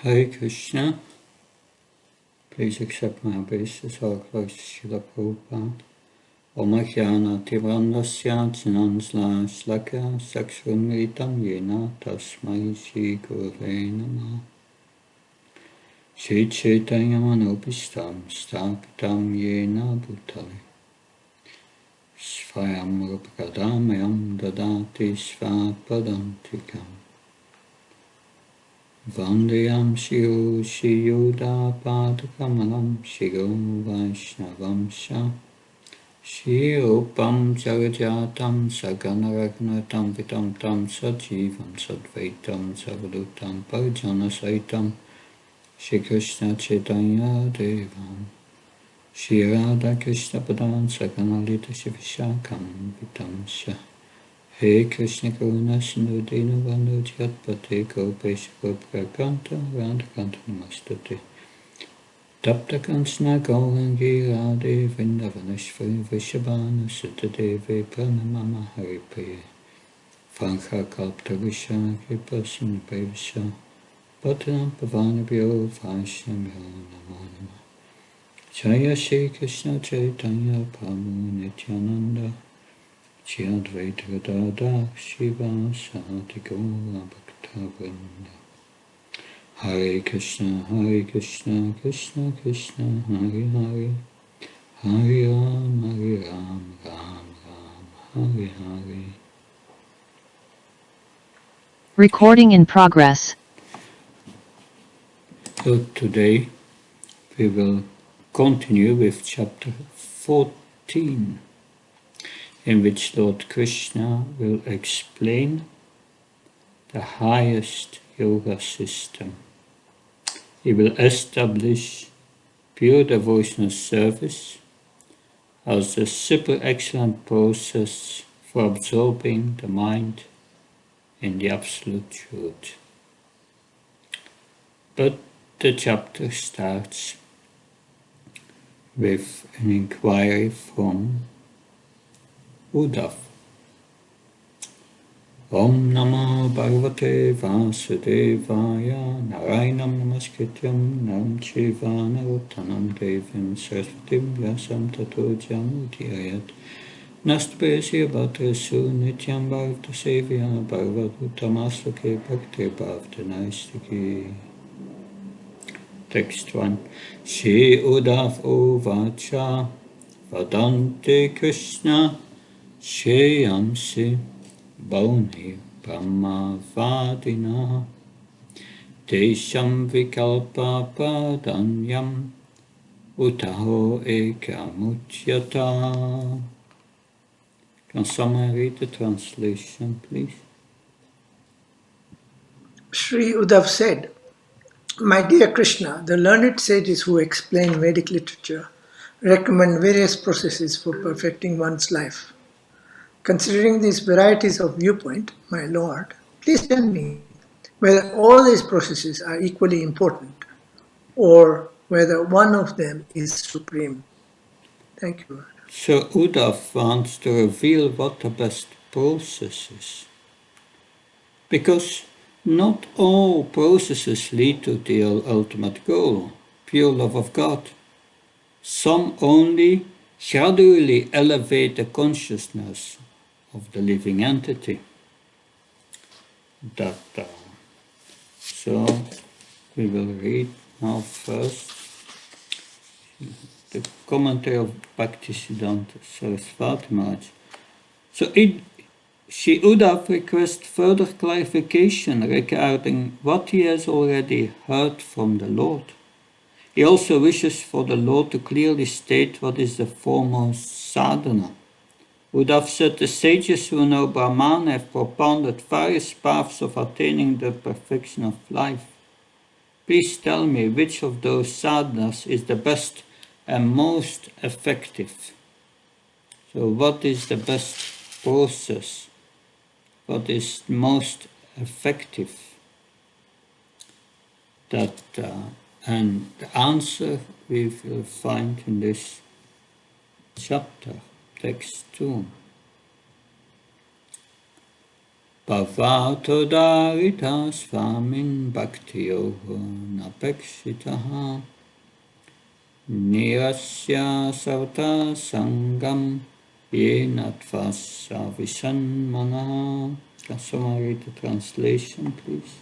Hare Krishna. Please accept my obeisance, all glories to Srila Prabhupada. Om Jnana Tivrandasya Jnanasla Shlaka Sakshunritam Yena Tasmai Shri Gurave Namah. Shri Chaitanya Manopistam Stapitam Yena Bhutale Svayam Rupakadamayam Dadati Svapadantikam Vandeyam Shiru Shiyuda Padakamalam Shiru Vaishnavam Sha Shirupam Jagajatam Saganaragnatam Vitam Tam Sajivam Sadvaitam Savadutam Parjana Saitam Shri Krishna Chaitanya Devam Shri Radha Krishna Padan Saganalita Shivishakam Vitam Sha He Krishna Karuna Sindhu Dina Bandhu Jatpate Gopesha Goprakanta Radhakanta Namastate Tapta Kansana Gaurangi Radhe Vrindavaneshwari Vishabhana Sutadeve Pranamama Haripriye Frankha Kalpta Visha Kripa Sinubhevasha Bhattanam Pavanabhyo Vaishnavyo Namo Namah Jaya Shri Krishna Chaitanya Prabhu Nityananda Shri Advaita Gadadhar Shiva Sati Gaura Bhakta Vrinda Hare Krishna, Krishna Krishna, Hare Hare, Hare Ram, Ram Ram, Hare Hare. Recording in progress. So today we will continue with chapter 14, in which Lord Krishna will explain the highest yoga system. He will establish pure devotional service as a super excellent process for absorbing the mind in the absolute truth. But the chapter starts with an inquiry from Uddhav. Om Namo Bhagavate Vasudevaya Narayanam Namaskrityam Nam Chiva Narottanam Devim Saraswatim Vyasam Tato Jamudiyayat Nastapesya Bhatrasu Nityam Bharata Sevya Bhagavatam Bhakti Bhavta Naistiki. Text 1. Shri Uddhav Uvacha Vadante Krishna Shreyamsi Bauni Brahmavadina Desham Vikalpa Padanyam Utaho Ekamutyata. Can someone read the translation, please? Sri Uddhav said, My dear Krishna, the learned sages who explain Vedic literature recommend various processes for perfecting one's life. Considering these varieties of viewpoint, my Lord, please tell me whether all these processes are equally important or whether one of them is supreme. Thank you. So Uddhav wants to reveal what the best process is. Because not all processes lead to the ultimate goal, pure love of God. Some only gradually elevate the consciousness of the living entity. So we will read now first the commentary of Bhaktivedanta Saraswati Maharaj. So Shri Uddhav requests further clarification regarding what he has already heard from the Lord. He also wishes for the Lord to clearly state what is the foremost sadhana. Uddhav said, the sages who know Brahman have propounded various paths of attaining the perfection of life. Please tell me which of those sadhanas is the best and most effective. So what is the best process? What is most effective? And the answer we will find in this chapter, text 2. Bhavato darita svamin bhaktiyoho napekshitaha nirasya savta sangam yenatva visanmanaha. Can someone read the translation, please?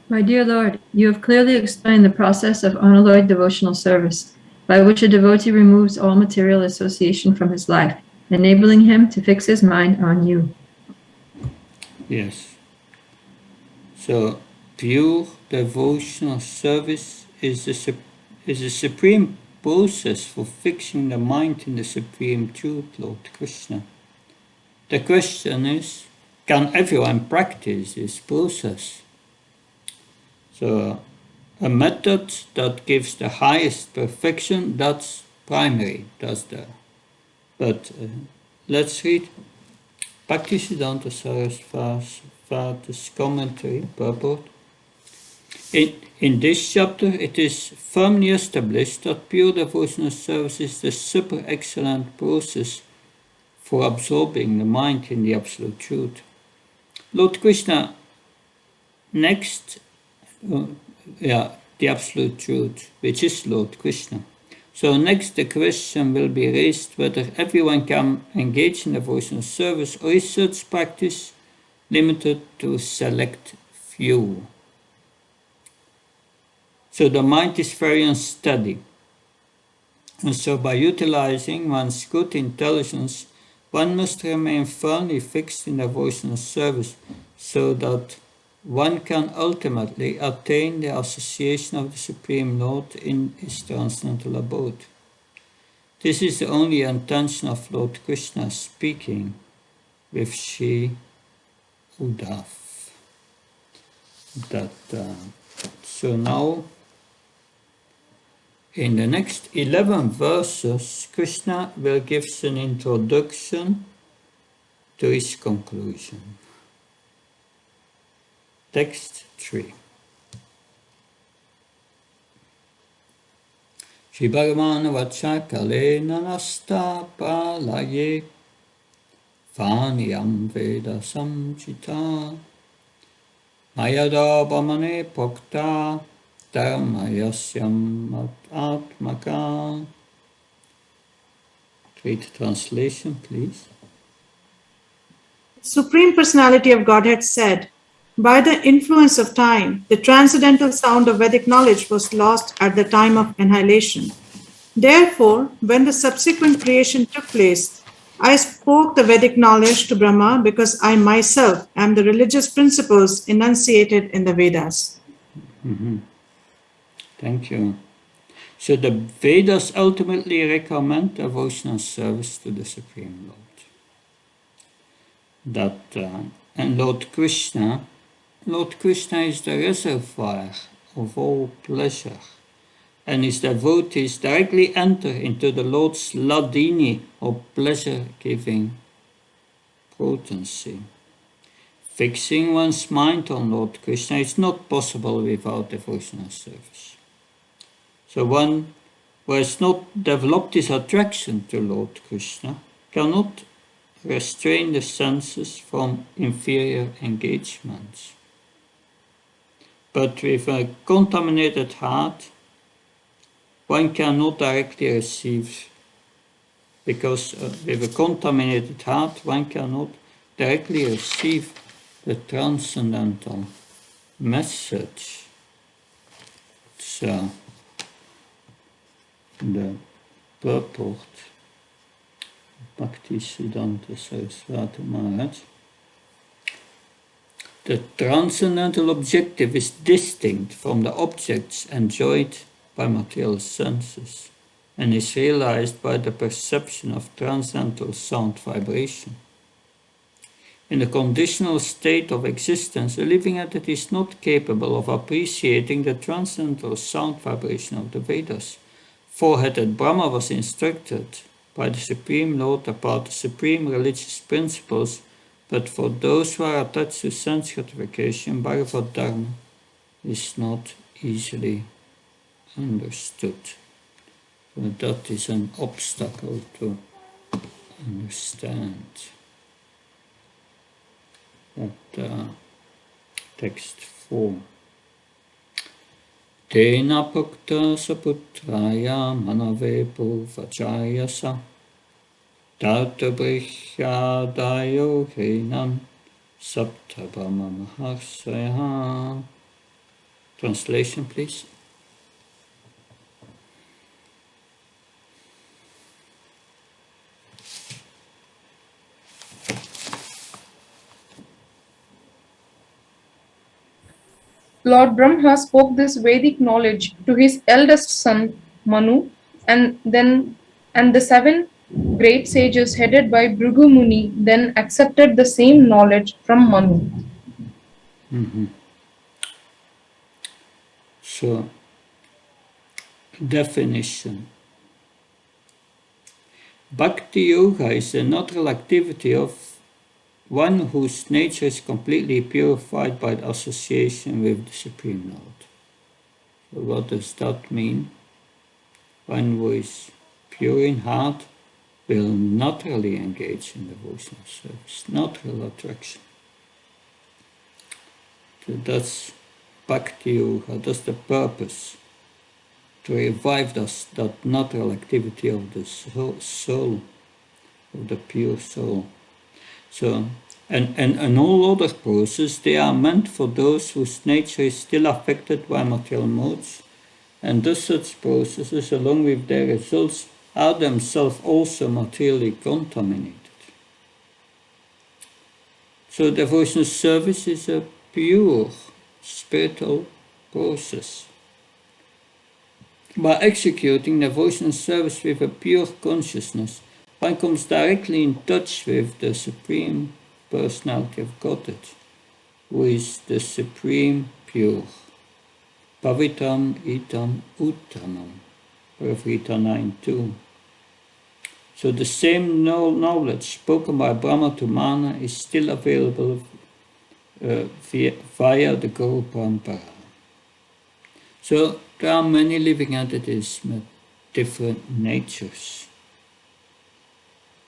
My dear Lord, you have clearly explained the process of unalloyed devotional service, by which a devotee removes all material association from his life, enabling him to fix his mind on you. Yes. So, pure devotional service is a supreme process for fixing the mind in the supreme truth, Lord Krishna. The question is, can everyone practice this process? So, a method that gives the highest perfection, that's primary, but let's read Bhaktivedanta Sarasvati's commentary, purport. In this chapter, it is firmly established that pure devotional service is the super excellent process for absorbing the mind in the absolute truth. Lord Krishna, next, the absolute truth, which is Lord Krishna. So next the question will be raised whether everyone can engage in devotional service, or is such practice limited to select few. So the mind is very unsteady, and so by utilizing one's good intelligence, one must remain firmly fixed in devotional service so that one can ultimately attain the association of the Supreme Lord in his transcendental abode. This is the only intention of Lord Krishna speaking with Sri Uddhav. So now, in the next 11 verses, Krishna will give an introduction to his conclusion. Text 3. Shri Bhagavan vacha kalena nasta palaye Vāniyam veda samchita Mayada bhamane bhakta dharmayasyam atmaka. Read the translation, please. Supreme Personality of Godhead said, by the influence of time, the transcendental sound of Vedic knowledge was lost at the time of annihilation. Therefore, when the subsequent creation took place, I spoke the Vedic knowledge to Brahma because I myself am the religious principles enunciated in the Vedas. Thank you. So the Vedas ultimately recommend devotional service to the Supreme Lord. And Lord Krishna is the reservoir of all pleasure, and his devotees directly enter into the Lord's ladini, or pleasure-giving potency. Fixing one's mind on Lord Krishna is not possible without devotional service. So one who has not developed this attraction to Lord Krishna cannot restrain the senses from inferior engagements. But with a contaminated heart, one cannot directly receive, because with a contaminated heart, one cannot directly receive the transcendental message. So, the purport, Bhaktivedanta Sarasvati Maharaj. The transcendental objective is distinct from the objects enjoyed by material senses and is realized by the perception of transcendental sound vibration. In the conditional state of existence, a living entity is not capable of appreciating the transcendental sound vibration of the Vedas. For had Brahma was instructed by the Supreme Lord about the supreme religious principles, but for those who are attached to sense gratification, Bhagavatam is not easily understood. That is an obstacle to understand that text 4. Tena pukta saputraya manave purvachaya sa Tattabrihadayo hrinam saptabhama maharsaya. Translation, please. Lord Brahma spoke this Vedic knowledge to his eldest son Manu, and the 7 great sages headed by Bhrigu Muni then accepted the same knowledge from Manu. So, definition. Bhakti Yoga is a natural activity of one whose nature is completely purified by the association with the Supreme Lord. So what does that mean? One who is pure in heart will naturally engage in devotional service, natural attraction. So that's Bhakti Yoga, that's the purpose, to revive that natural activity of the soul, of the pure soul. So, and all other processes, they are meant for those whose nature is still affected by material modes, and thus such processes, along with their results, are themselves also materially contaminated. So devotional service is a pure spiritual process. By executing devotional service with a pure consciousness, one comes directly in touch with the Supreme Personality of Godhead, who is the Supreme Pure. Pavitram itam uttamam, Bhagavad 9.2. So the same knowledge spoken by Brahma to Mana is still available via the Guru Parampara. So there are many living entities with different natures.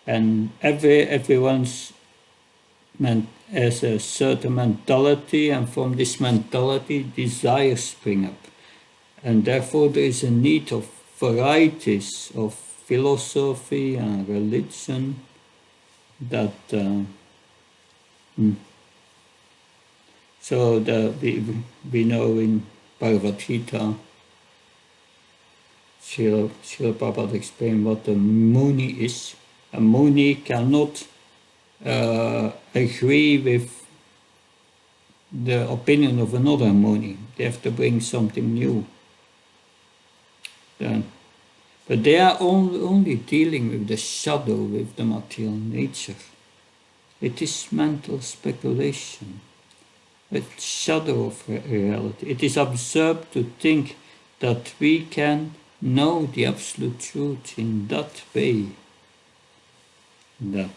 And everyone's has a certain mentality, and from this mentality desires spring up. And therefore there is a need of varieties of philosophy and religion that so we know in Bhagavad Gita, Srila Prabhupada explained what a Muni is. A Muni cannot agree with the opinion of another Muni. They have to bring something new. But they are only dealing with the shadow, with the material nature. It is mental speculation, a shadow of reality. It is absurd to think that we can know the absolute truth in that way. That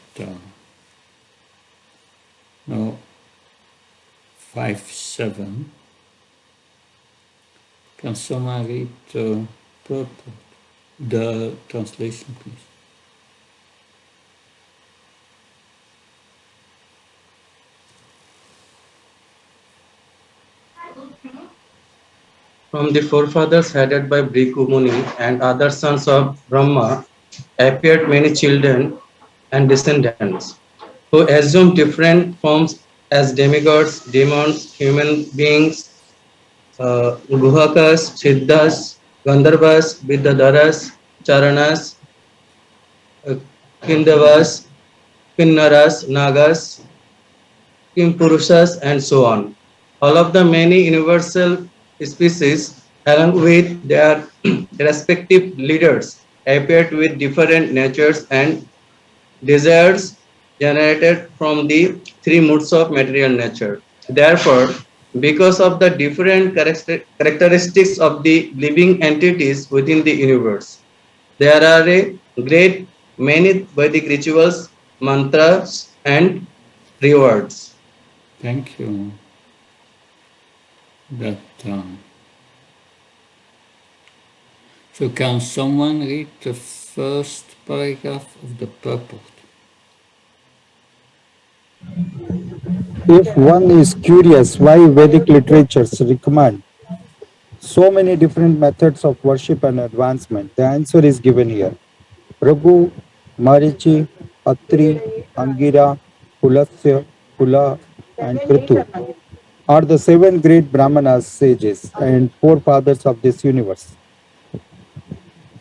no 5.7. Can someone read the purport, the translation, please? From the forefathers headed by Bhrigu Muni and other sons of Brahma appeared many children and descendants who assumed different forms as demigods, demons, human beings, Guhakas, Siddhas, Gandharvas, Vidyadharas, Charanas, Kindavas, Kinnaras, Nagas, Kimpurushas, and so on. All of the many universal species, along with their respective leaders, appeared with different natures and desires generated from the 3 moods of material nature. Therefore, because of the different characteristics of the living entities within the universe, there are a great many Vedic rituals, mantras, and rewards. Thank you. So can someone read the first paragraph of the purport? If one is curious why Vedic literatures recommend so many different methods of worship and advancement, the answer is given here. Raghu, Marichi, Atri, Angira, Pulasya, Pula, and Kritu are the 7 great Brahmanas sages and forefathers of this universe.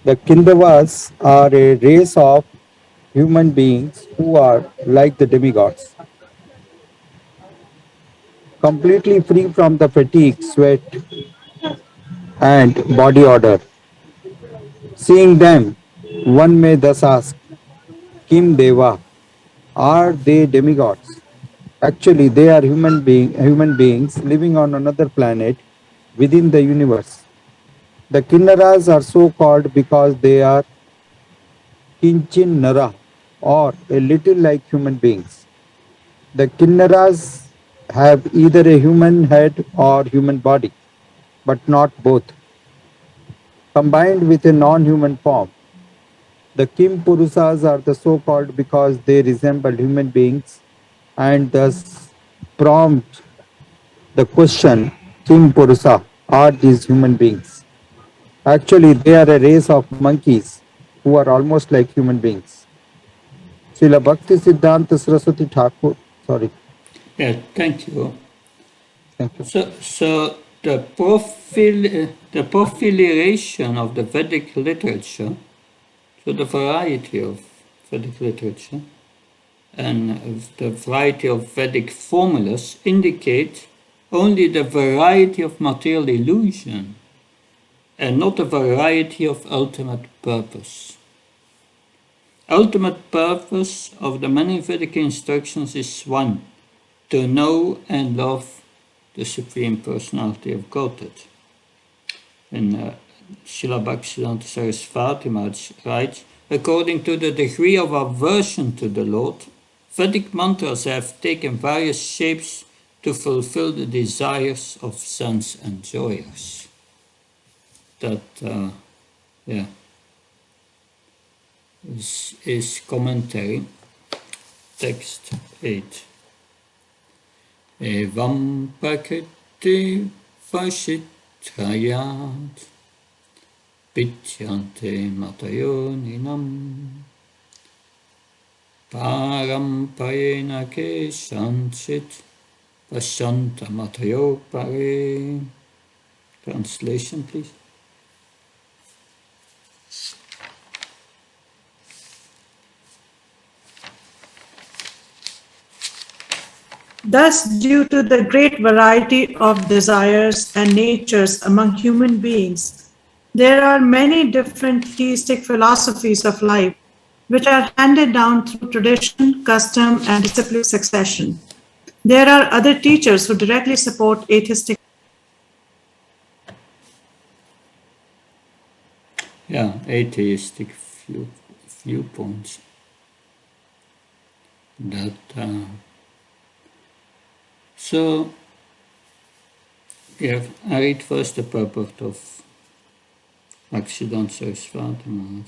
The Kindavas are a race of human beings who are like the demigods, completely free from the fatigue, sweat, and body odor. Seeing them, one may thus ask, Kim Deva, are they demigods? Actually, they are human beings living on another planet within the universe. The Kinnaras are so called because they are Kinchin Nara, or a little like human beings. The Kinnaras have either a human head or human body, but not both, combined with a non-human form. The Kim Purusas are the so-called because they resemble human beings and thus prompt the question, Kim Purusa, are these human beings? Actually, they are a race of monkeys who are almost like human beings. Srila Bhakti Siddhanta Saraswati Thakur, sorry, Yeah, thank you. thank you. So the profilation of the Vedic literature, so the variety of Vedic literature and the variety of Vedic formulas indicate only the variety of material illusion and not the variety of ultimate purpose. Ultimate purpose of the many Vedic instructions is one, to know and love the Supreme Personality of Godhead. And Srila Bhaktivedanta Saraswati Maharaj writes, according to the degree of aversion to the Lord, Vedic mantras have taken various shapes to fulfill the desires of sense enjoyers. That, is commentary, text 8. Evam prakriti vashitrayat pityante matayoninam parampayena keshanchit vashanta matayo pare. Translation, please. Thus, due to the great variety of desires and natures among human beings, there are many different theistic philosophies of life which are handed down through tradition, custom, and disciplic succession. There are other teachers who directly support atheistic. Yeah, atheistic viewpoints. That so. Yeah, I read first the purport of Bhaktivedanta Saraswati Maharaj.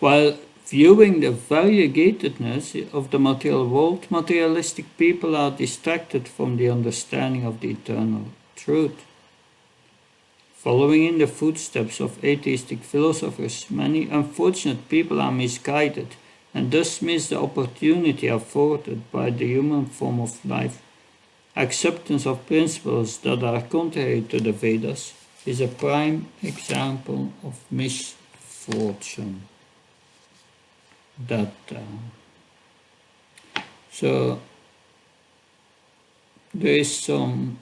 While viewing the variegatedness of the material world, materialistic people are distracted from the understanding of the eternal truth. Following in the footsteps of atheistic philosophers, many unfortunate people are misguided and thus miss the opportunity afforded by the human form of life. Acceptance of principles that are contrary to the Vedas is a prime example of misfortune. So there is some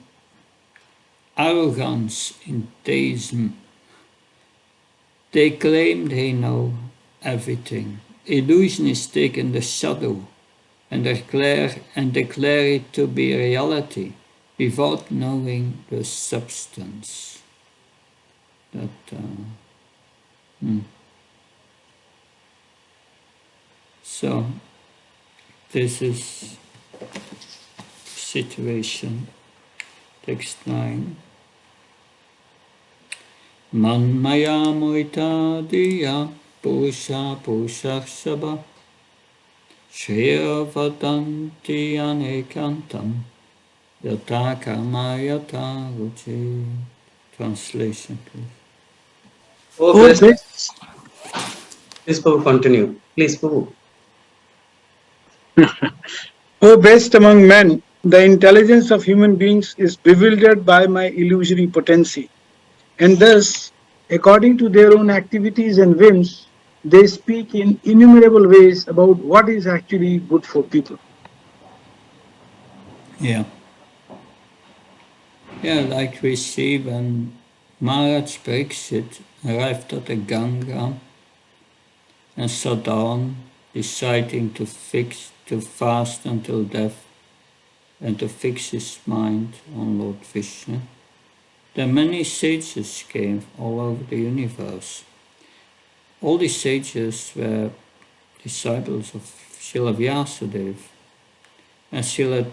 arrogance in theism. They claim they know everything. Illusion is taken the shadow and declare it to be reality without knowing the substance. So this is situation. Text 9. Manmaya Murita Diya Purusha Purushakshaba Shreya Vadanti Anekantam Yata Karma Yata Ruchi. Translation, please. Oh, Oh, blessed. best, Please, Prabhu, continue. Please, Prabhu. O best among men, the intelligence of human beings is bewildered by my illusory potency, and thus, according to their own activities and whims, they speak in innumerable ways about what is actually good for people. Yeah. Yeah, like we see when Maharaj Pariksit arrived at the Ganga and sat down, deciding to fast until death and to fix his mind on Lord Vishnu. Then many sages came all over the universe. All these sages were disciples of Srila Vyasadeva. And Srila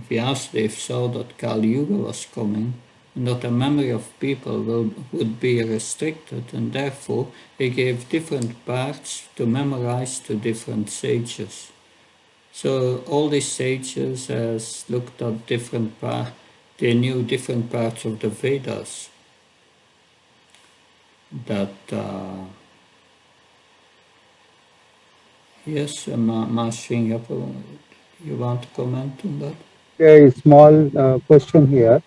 Vyasadeva saw that Kali Yuga was coming and that the memory of people would be restricted, and therefore he gave different parts to memorize to different sages. So all these sages has looked at different parts, they knew different parts of the Vedas that yes, Singapore, you want to comment on that? A small question here.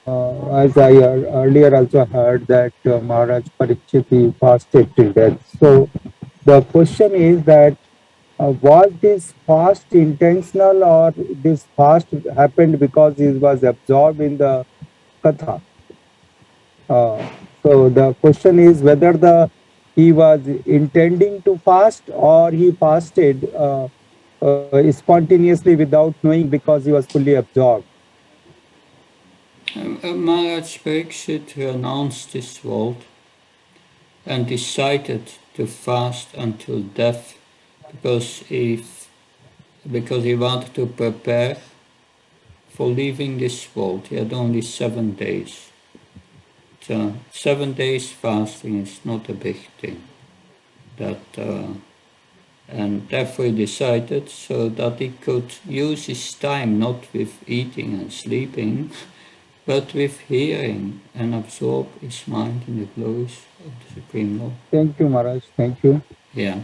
As I earlier also heard that Maharaj Parikshit fasted till death. So the question is that was this fast intentional, or this fast happened because he was absorbed in the katha? So the question is whether he was intending to fast, or he fasted spontaneously without knowing because he was fully absorbed. Maharaj Pariksit renounced this world and decided to fast until death because he wanted to prepare for leaving this world. He had only 7 days. So 7 days fasting is not a big thing. And therefore he decided so that he could use his time not with eating and sleeping, but with hearing and absorb his mind in the glories of the Supreme Lord. Thank you, Maharaj. Thank you. Yeah.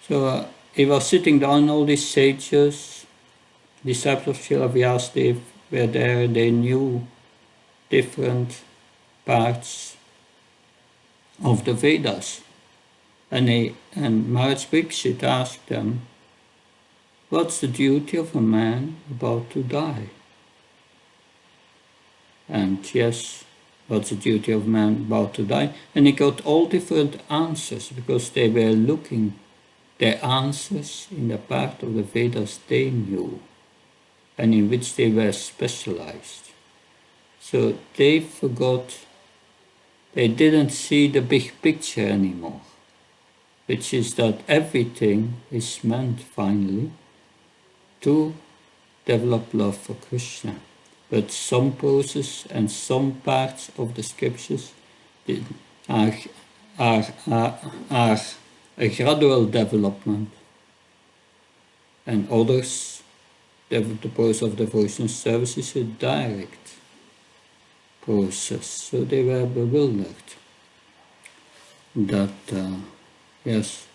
So he was sitting down, all these sages, disciples of Srila Vyasadeva were there, they knew different parts of the Vedas. And Maharaj Pariksit asked them, what's the duty of a man about to die? And yes, what's the duty of man about to die? And he got all different answers because they were looking their answers in the part of the Vedas they knew and in which they were specialized. So they forgot, they didn't see the big picture anymore, which is that everything is meant finally to develop love for Krishna. But some poses and some parts of the scriptures are a gradual development, and others, the process of devotional service is a direct process. So they were bewildered that, yes,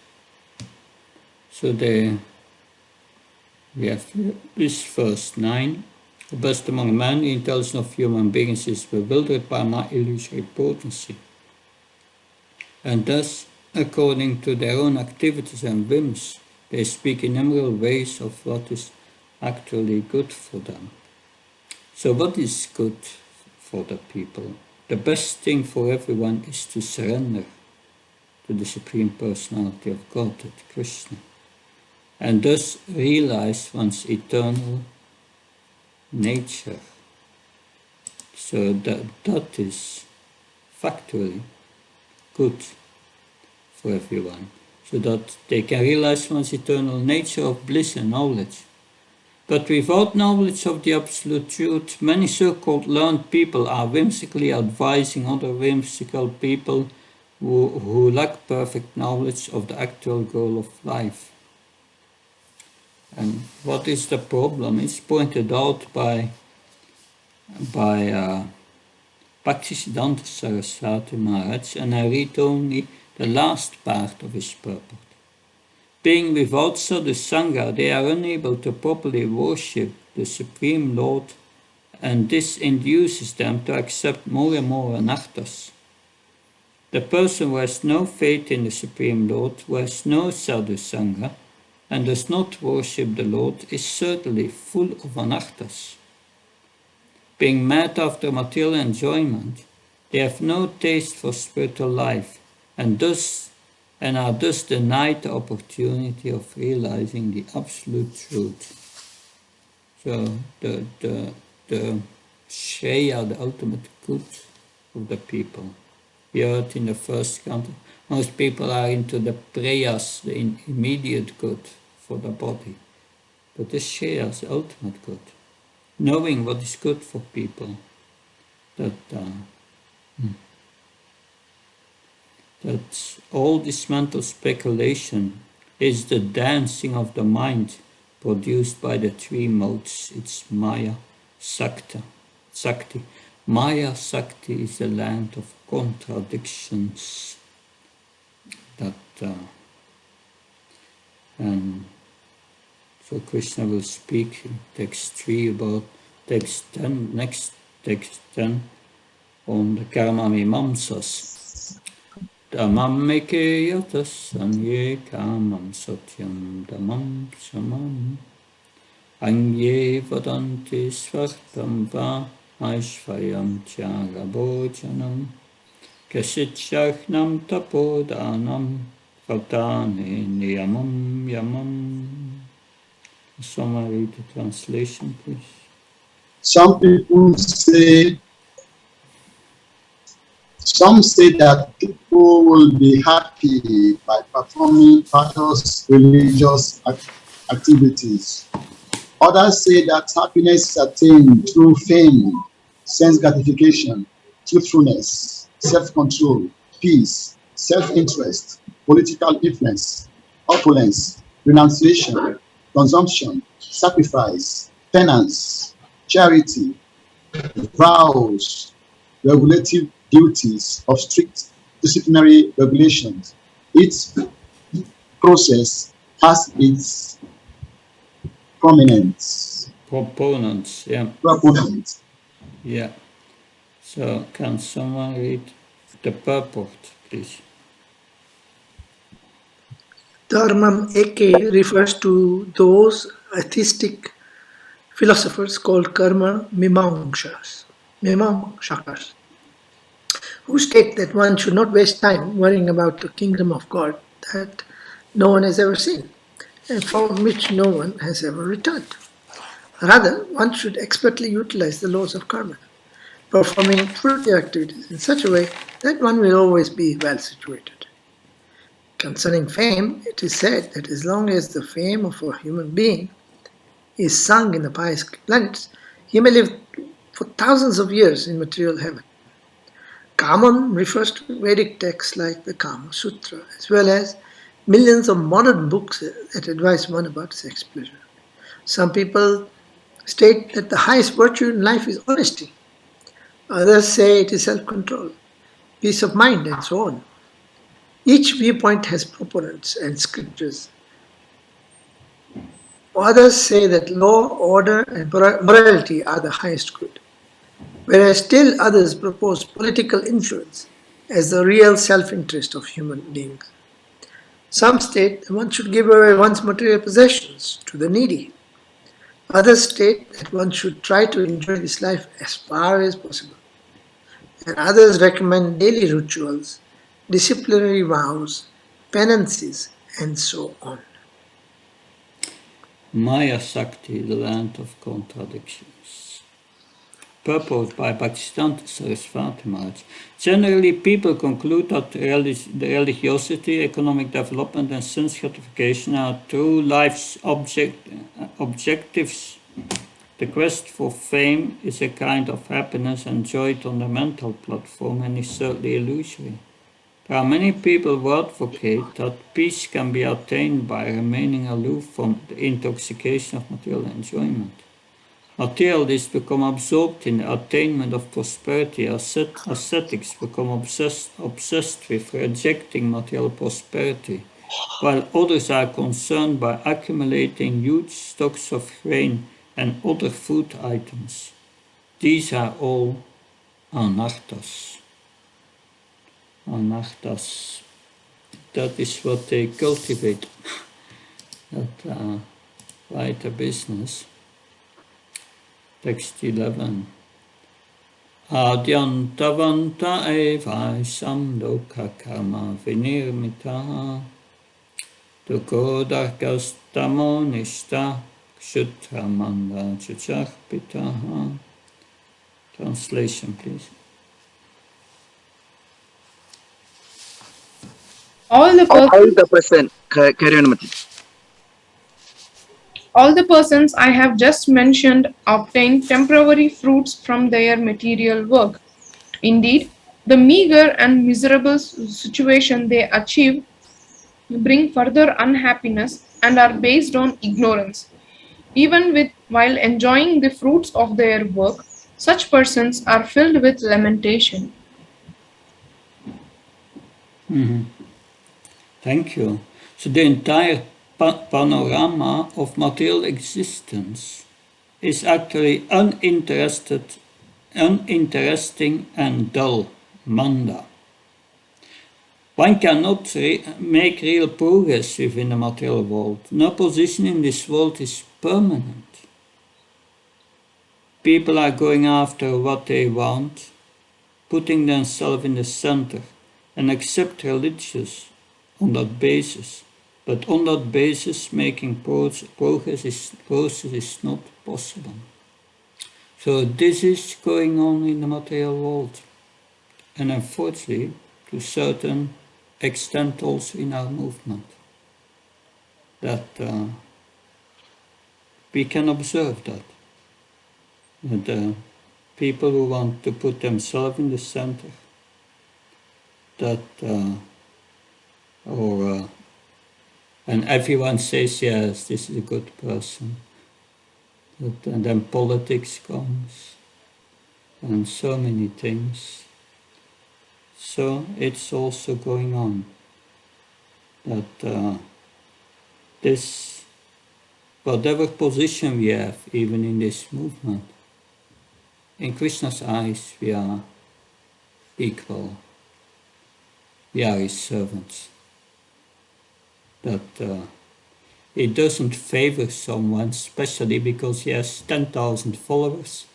so we have this verse 9. The best among men, the intelligence of human beings is bewildered by my illusory potency. And thus, according to their own activities and whims, they speak in innumerable ways of what is actually good for them. So what is good for the people? The best thing for everyone is to surrender to the Supreme Personality of Godhead, Krishna, and thus realize one's eternal nature. So that is factually good for everyone, so that they can realize one's eternal nature of bliss and knowledge. But without knowledge of the absolute truth, many so-called learned people are whimsically advising other whimsical people who lack perfect knowledge of the actual goal of life. And what is the problem? It's pointed out by Bhaktivedanta Saraswati Maharaj, and I read only the last part of his purport. Being without sadhu sangha, they are unable to properly worship the Supreme Lord, and this induces them to accept more and more anarthas. The person who has no faith in the Supreme Lord, who has no sadhu sangha, and does not worship the Lord, is certainly full of anarthas. Being mad after material enjoyment, they have no taste for spiritual life, and are thus denied the opportunity of realizing the absolute truth. So the Shreya, the ultimate good of the people. We heard in the first canto, most people are into the prayas, the immediate good for the body. But the Shreya is the ultimate good. Knowing what is good for people, that all this mental speculation is the dancing of the mind produced by the three modes. It's Maya, Sakti. Maya Sakti is the land of contradictions. And so Krishna will speak in text 3 about text 10, next text 10, on the karma mimamsas. Dhammam eke yatas anye kamam satyam dhammam samam anye vadanti svartam va aishvayam tyagabhojanam kasichyaknam tapodanam vardhane niyamam yamam. Someone read the translation, please. Some say that people will be happy by performing pious religious activities. Others say that happiness is attained through fame, sense gratification, truthfulness, self-control, peace, self-interest, political influence, opulence, renunciation, consumption, sacrifice, penance, charity, vows, regulative duties of strict disciplinary regulations. Each process has its proponents. Yeah. So can someone read the purport, please? Dharmam eke refers to those atheistic philosophers called karma mimamshakas, who state that one should not waste time worrying about the kingdom of God that no one has ever seen and from which no one has ever returned. Rather, one should expertly utilize the laws of karma, performing fruitful activities in such a way that one will always be well situated. Concerning fame, it is said that as long as the fame of a human being is sung in the pious planets, he may live for thousands of years in material heaven. Kamam refers to Vedic texts like the Kama Sutra, as well as millions of modern books that advise one about sex pleasure. Some people state that the highest virtue in life is honesty. Others say it is self-control, peace of mind, and so on. Each viewpoint has proponents and scriptures. Others say that law, order, and morality are the highest good, whereas still others propose political influence as the real self-interest of human beings. Some state that one should give away one's material possessions to the needy. Others state that one should try to enjoy this life as far as possible. And others recommend daily rituals, disciplinary vows, penances, and so on. Maya Sakti, the land of contradictions. proposed by Bhaktivedanta Saraswati Maharaj. Generally, people conclude that the religiosity, economic development, and sense gratification are true life's objectives. The quest for fame is a kind of happiness enjoyed on the mental platform and is certainly illusory. There are many people who advocate that peace can be attained by remaining aloof from the intoxication of material enjoyment. Materialists become absorbed in the attainment of prosperity. Ascetics become obsessed with rejecting material prosperity, while others are concerned by accumulating huge stocks of grain and other food items. These are all anarthas. Anarthas. That is what they cultivate. That right a business. Text 11. Adyantavanta evaisam lokha karma vinirmita dukodarkastamo nishta kshutramanda chacharpitaha. Translation, please. All the persons I have just mentioned obtain temporary fruits from their material work. Indeed, the meager and miserable situation they achieve bring further unhappiness and are based on ignorance. Even while enjoying the fruits of their work, such persons are filled with lamentation. Thank you. So the entire panorama of material existence is actually uninteresting and dull, manda. One cannot make real progress within the material world. No position in this world is permanent. People are going after what they want, putting themselves in the center, and accept religious on that basis. But on that basis, making progress is not possible. So this is going on in the material world. And unfortunately, to a certain extent also in our movement, that we can observe that people who want to put themselves in the center, that and everyone says yes, this is a good person, and then politics comes and so many things. So it's also going on that this, whatever position we have, even in this movement, in Krishna's eyes we are equal. We are his servants. That he doesn't favor someone, especially because he has 10,000 followers,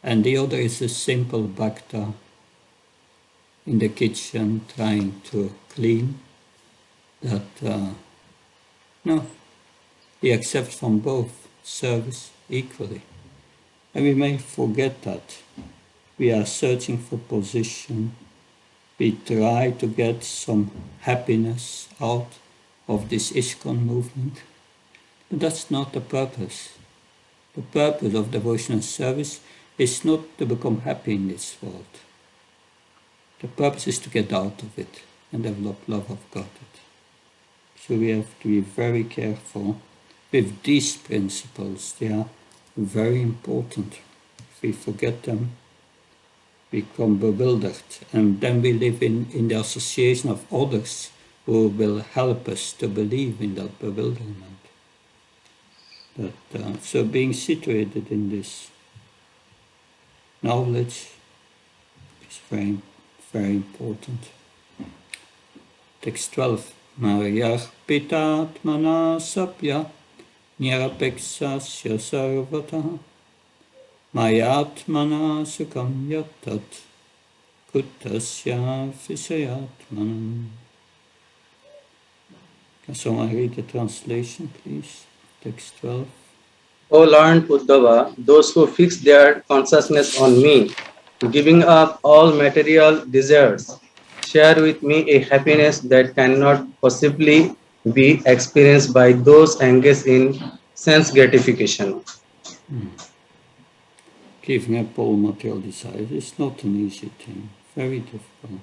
and the other is a simple bhakta in the kitchen trying to clean. That no, he accepts from both service equally. And we may forget that. We are searching for position. We try to get some happiness out of this ISKCON movement. But that's not the purpose. The purpose of devotional service is not to become happy in this world. The purpose is to get out of it and develop love of God. So we have to be very careful with these principles. They are very important. If we forget them, we become bewildered, and then we live in the association of others who will help us to believe in that bewilderment. So being situated in this knowledge is very, very important. Text 12. Mariarpitatmana sapya nirapexasya sarvataha mayatmana sukam yattat kuttasya visayatmanam. Can someone read the translation, please? Text 12. O O learned Uddhava, those who fix their consciousness on me, giving up all material desires, share with me a happiness that cannot possibly be experienced by those engaged in sense gratification. Giving up all material desires is not an easy thing, very difficult.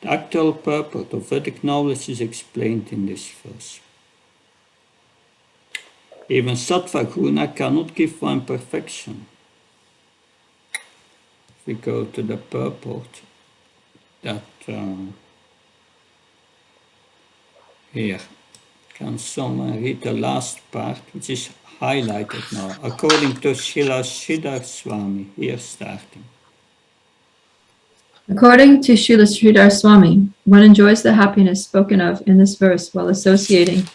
The actual purport of Vedic knowledge is explained in this verse. Even Sattva Guna cannot give one perfection. If we go to the purport, that here, can someone read the last part, which is highlighted now, according to Srila Sridhar Swami, here starting. According to Srila Sridhar Swami, one enjoys the happiness spoken of in this verse while associating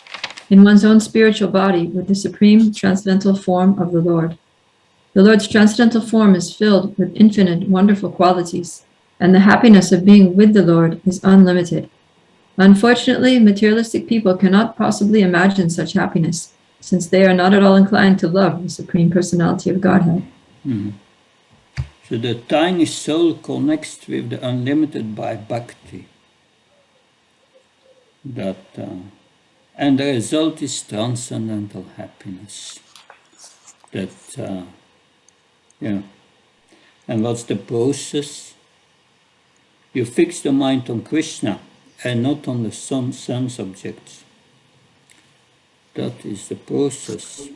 in one's own spiritual body with the supreme transcendental form of the Lord. The Lord's transcendental form is filled with infinite wonderful qualities, and the happiness of being with the Lord is unlimited. Unfortunately, materialistic people cannot possibly imagine such happiness, since they are not at all inclined to love the Supreme Personality of Godhead. So the tiny soul connects with the unlimited by bhakti. And the result is transcendental happiness. And what's the process? You fix the mind on Krishna and not on the sense objects. That is the process.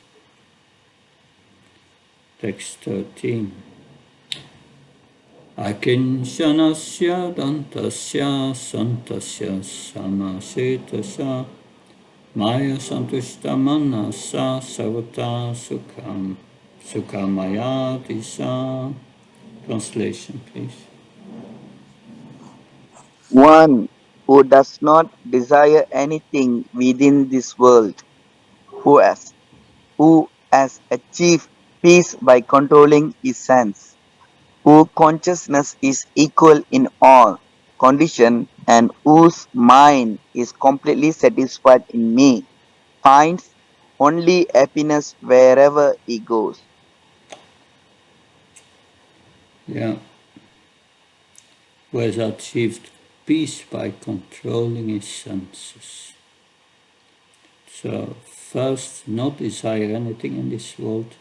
Text 13. Akincanasya dantasya santasya samasetasya maya santushta manasa savata sukhamayatisa. Translation, please. One who does not desire anything within this world, who has achieved peace by controlling his sense, whose consciousness is equal in all conditions, and whose mind is completely satisfied in me, finds only happiness wherever he goes. Yeah. Who has achieved peace by controlling his senses. So first, not desire anything in this world,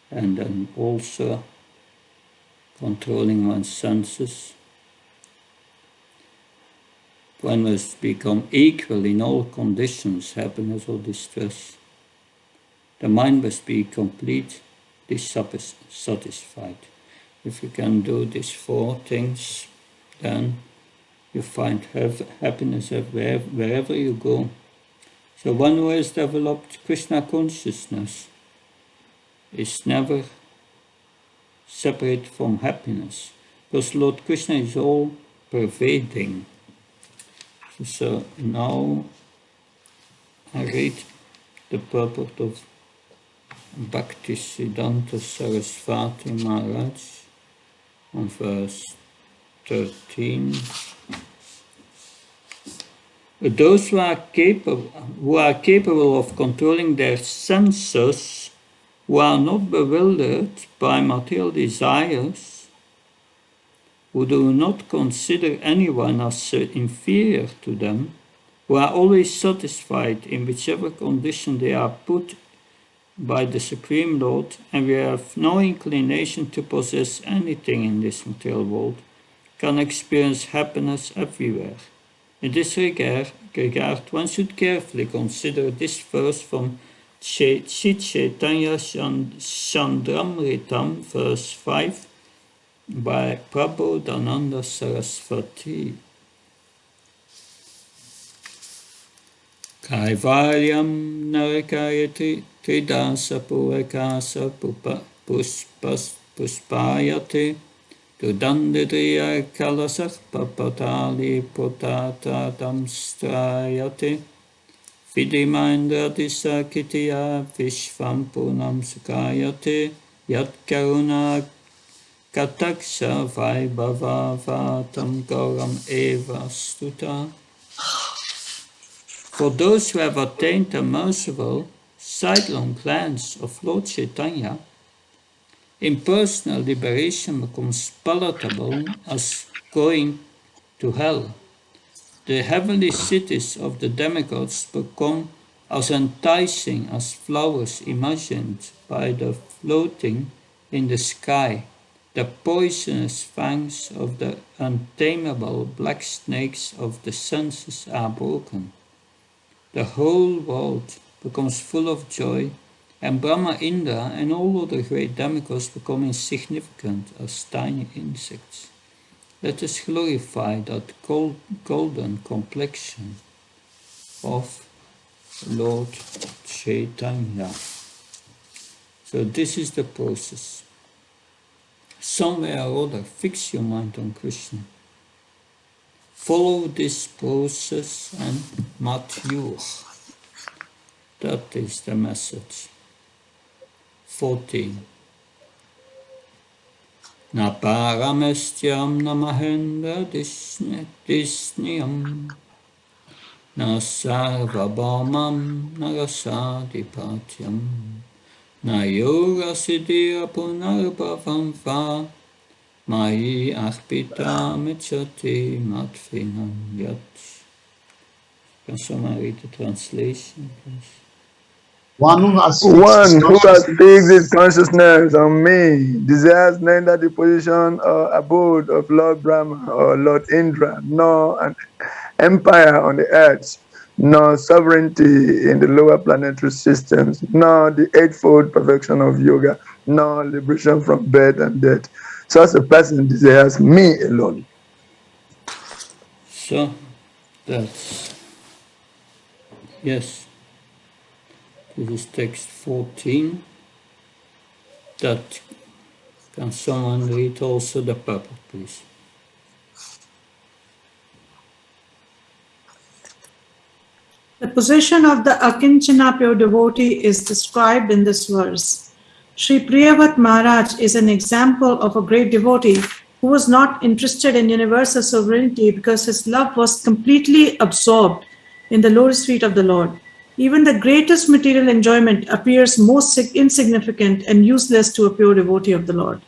and then also controlling one's senses. One must become equal in all conditions, happiness or distress. The mind must be completely satisfied. If you can do these four things, then you find happiness wherever you go. So one who has developed Krishna consciousness is never separate from happiness, because Lord Krishna is all pervading. So now I read the purport of Bhaktivedanta Saraswati Maharaj on verse 13. Those who are capable of controlling their senses, who are not bewildered by material desires, who do not consider anyone as inferior to them, who are always satisfied in whichever condition they are put by the Supreme Lord, and we have no inclination to possess anything in this material world, can experience happiness everywhere. In this regard, one should carefully consider this verse from Chit Chaitanya Chandramritam, verse 5, by Prabodhananda Saraswati. Kaivalyam narakayati tridasa purakasa puspayate Tudandidriya kalasah papatali potata damstrayate Vidimandra disakitiya vishvam punam sukayate Yat karuna kataksha vaibhava vatam gauram eva stuta. For those who have attained the merciful sidelong glance of Lord Chaitanya, impersonal liberation becomes palatable as going to hell. The heavenly cities of the demigods become as enticing as flowers imagined by the floating in the sky. The poisonous fangs of the untamable black snakes of the senses are broken. The whole world becomes full of joy, and Brahma, Indra, and all other great demigods become insignificant as tiny insects. Let us glorify that golden complexion of Lord Chaitanya. So this is the process. Somewhere or other, fix your mind on Krishna. Follow this process and mature. That is the message. 14. Na paramestiam na mahendra disniyam na sarvabhaumam na rasadhipatyam na yoga siddhira punarbhavam va mayi arpita mechati matvinam yat. Can someone read the translation, please? One who has fixed his consciousness on me desires neither the position or abode of Lord Brahma or Lord Indra, nor an empire on the earth, nor sovereignty in the lower planetary systems, nor the eightfold perfection of yoga, nor liberation from birth and death. Such a person desires me alone. So, that's, yes. This is text 14. That, can someone read also the purport, please? The position of the Akinchana pure devotee is described in this verse. Sri Priyavat Maharaj is an example of a great devotee who was not interested in universal sovereignty because his love was completely absorbed in the lotus feet of the Lord. Even the greatest material enjoyment appears most insignificant and useless to a pure devotee of the Lord.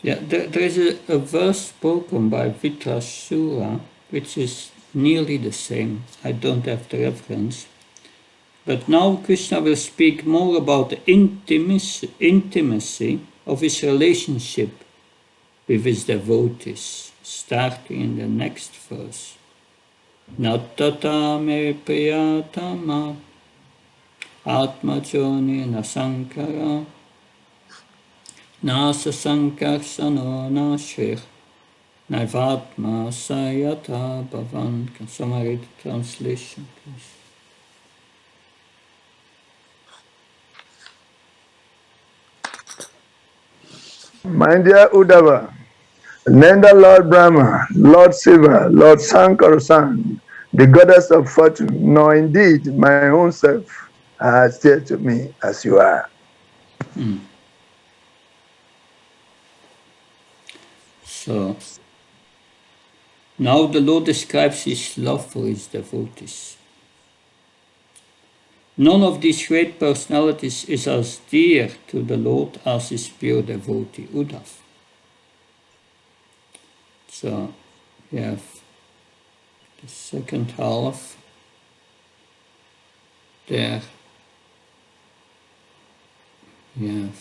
Yeah, there is a verse spoken by Vitrasura, which is nearly the same. I don't have the reference. But now Krishna will speak more about the intimacy of his relationship with his devotees, starting in the next verse. Nattata me priyatama atmajoni nasankara nasa sankarsano nashir naivatma sayata bhavan. Can someone read the translation, please? My dear Uddhava, neither Lord Brahma, Lord Shiva, Lord Shankarasan, the goddess of fortune, nor indeed my own self are dear to me as you are. So, now the Lord describes his love for his devotees. None of these great personalities is as dear to the Lord as his pure devotee Uddhava. So, we have the second half there. We have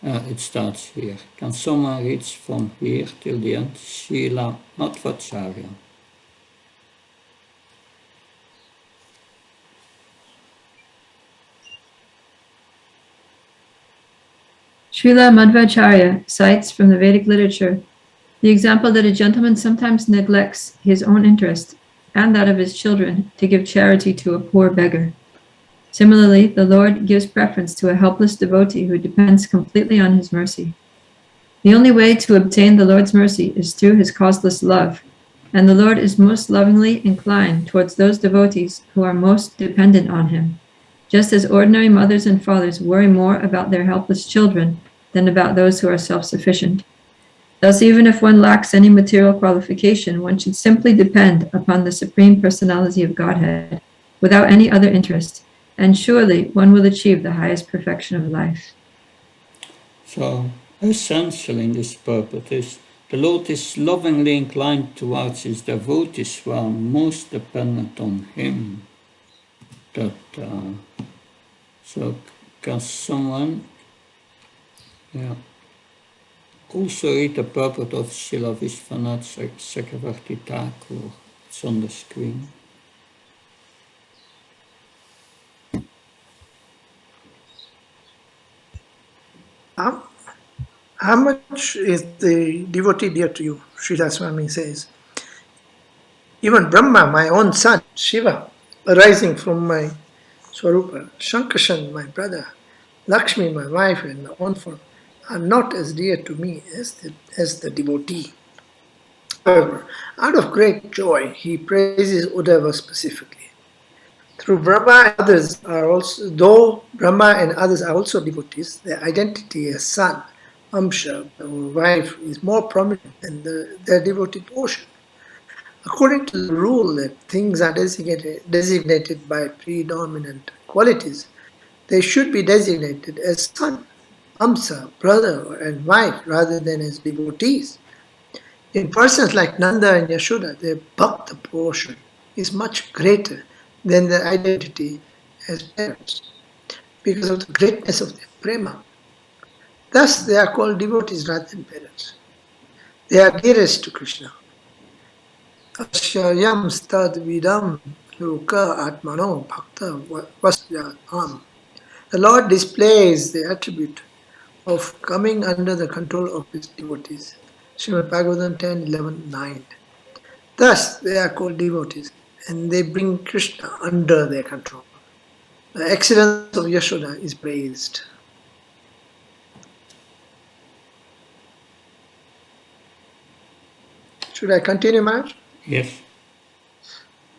it starts here. Can someone read from here till the end? Srila Madhvacharya. Srila Madhvacharya cites from the Vedic literature the example that a gentleman sometimes neglects his own interest and that of his children to give charity to a poor beggar. Similarly, the Lord gives preference to a helpless devotee who depends completely on his mercy. The only way to obtain the Lord's mercy is through his causeless love, and the Lord is most lovingly inclined towards those devotees who are most dependent on him, just as ordinary mothers and fathers worry more about their helpless children than about those who are self-sufficient. Thus, even if one lacks any material qualification, one should simply depend upon the Supreme Personality of Godhead without any other interest, and surely one will achieve the highest perfection of life. So, essential in this purport is the Lord is lovingly inclined towards his devotees who are most dependent on him. That, so, can someone also read the purport of Srila Vishwanath Chakravarti Thakur? It's on the screen. How much is the devotee dear to you? Srila Swami says. Even Brahma, my own son, Shiva, arising from my Swarupa, Shankarshan, my brother, Lakshmi, my wife, and my own form, are not as dear to me as the devotee. However, out of great joy, he praises Uddhava specifically. Through Brahma and others are also, though Brahma and others are also devotees, their identity as son, Amsha, or wife, is more prominent than their devotee portion. According to the rule that things are designated by predominant qualities, they should be designated as son, Amsa, brother, and wife rather than as devotees. In persons like Nanda and Yashoda, their bhakta portion is much greater than their identity as parents because of the greatness of their prema. Thus, they are called devotees rather than parents. They are dearest to Krishna. Ashyayam stad vidam loka atmano bhakta vasyatam. The Lord displays the attribute of coming under the control of his devotees. Srimad Bhagavatam 10, 11, 9. Thus, they are called devotees, and they bring Krishna under their control. The excellence of Yashoda is praised. Should I continue, Maharaj? Yes.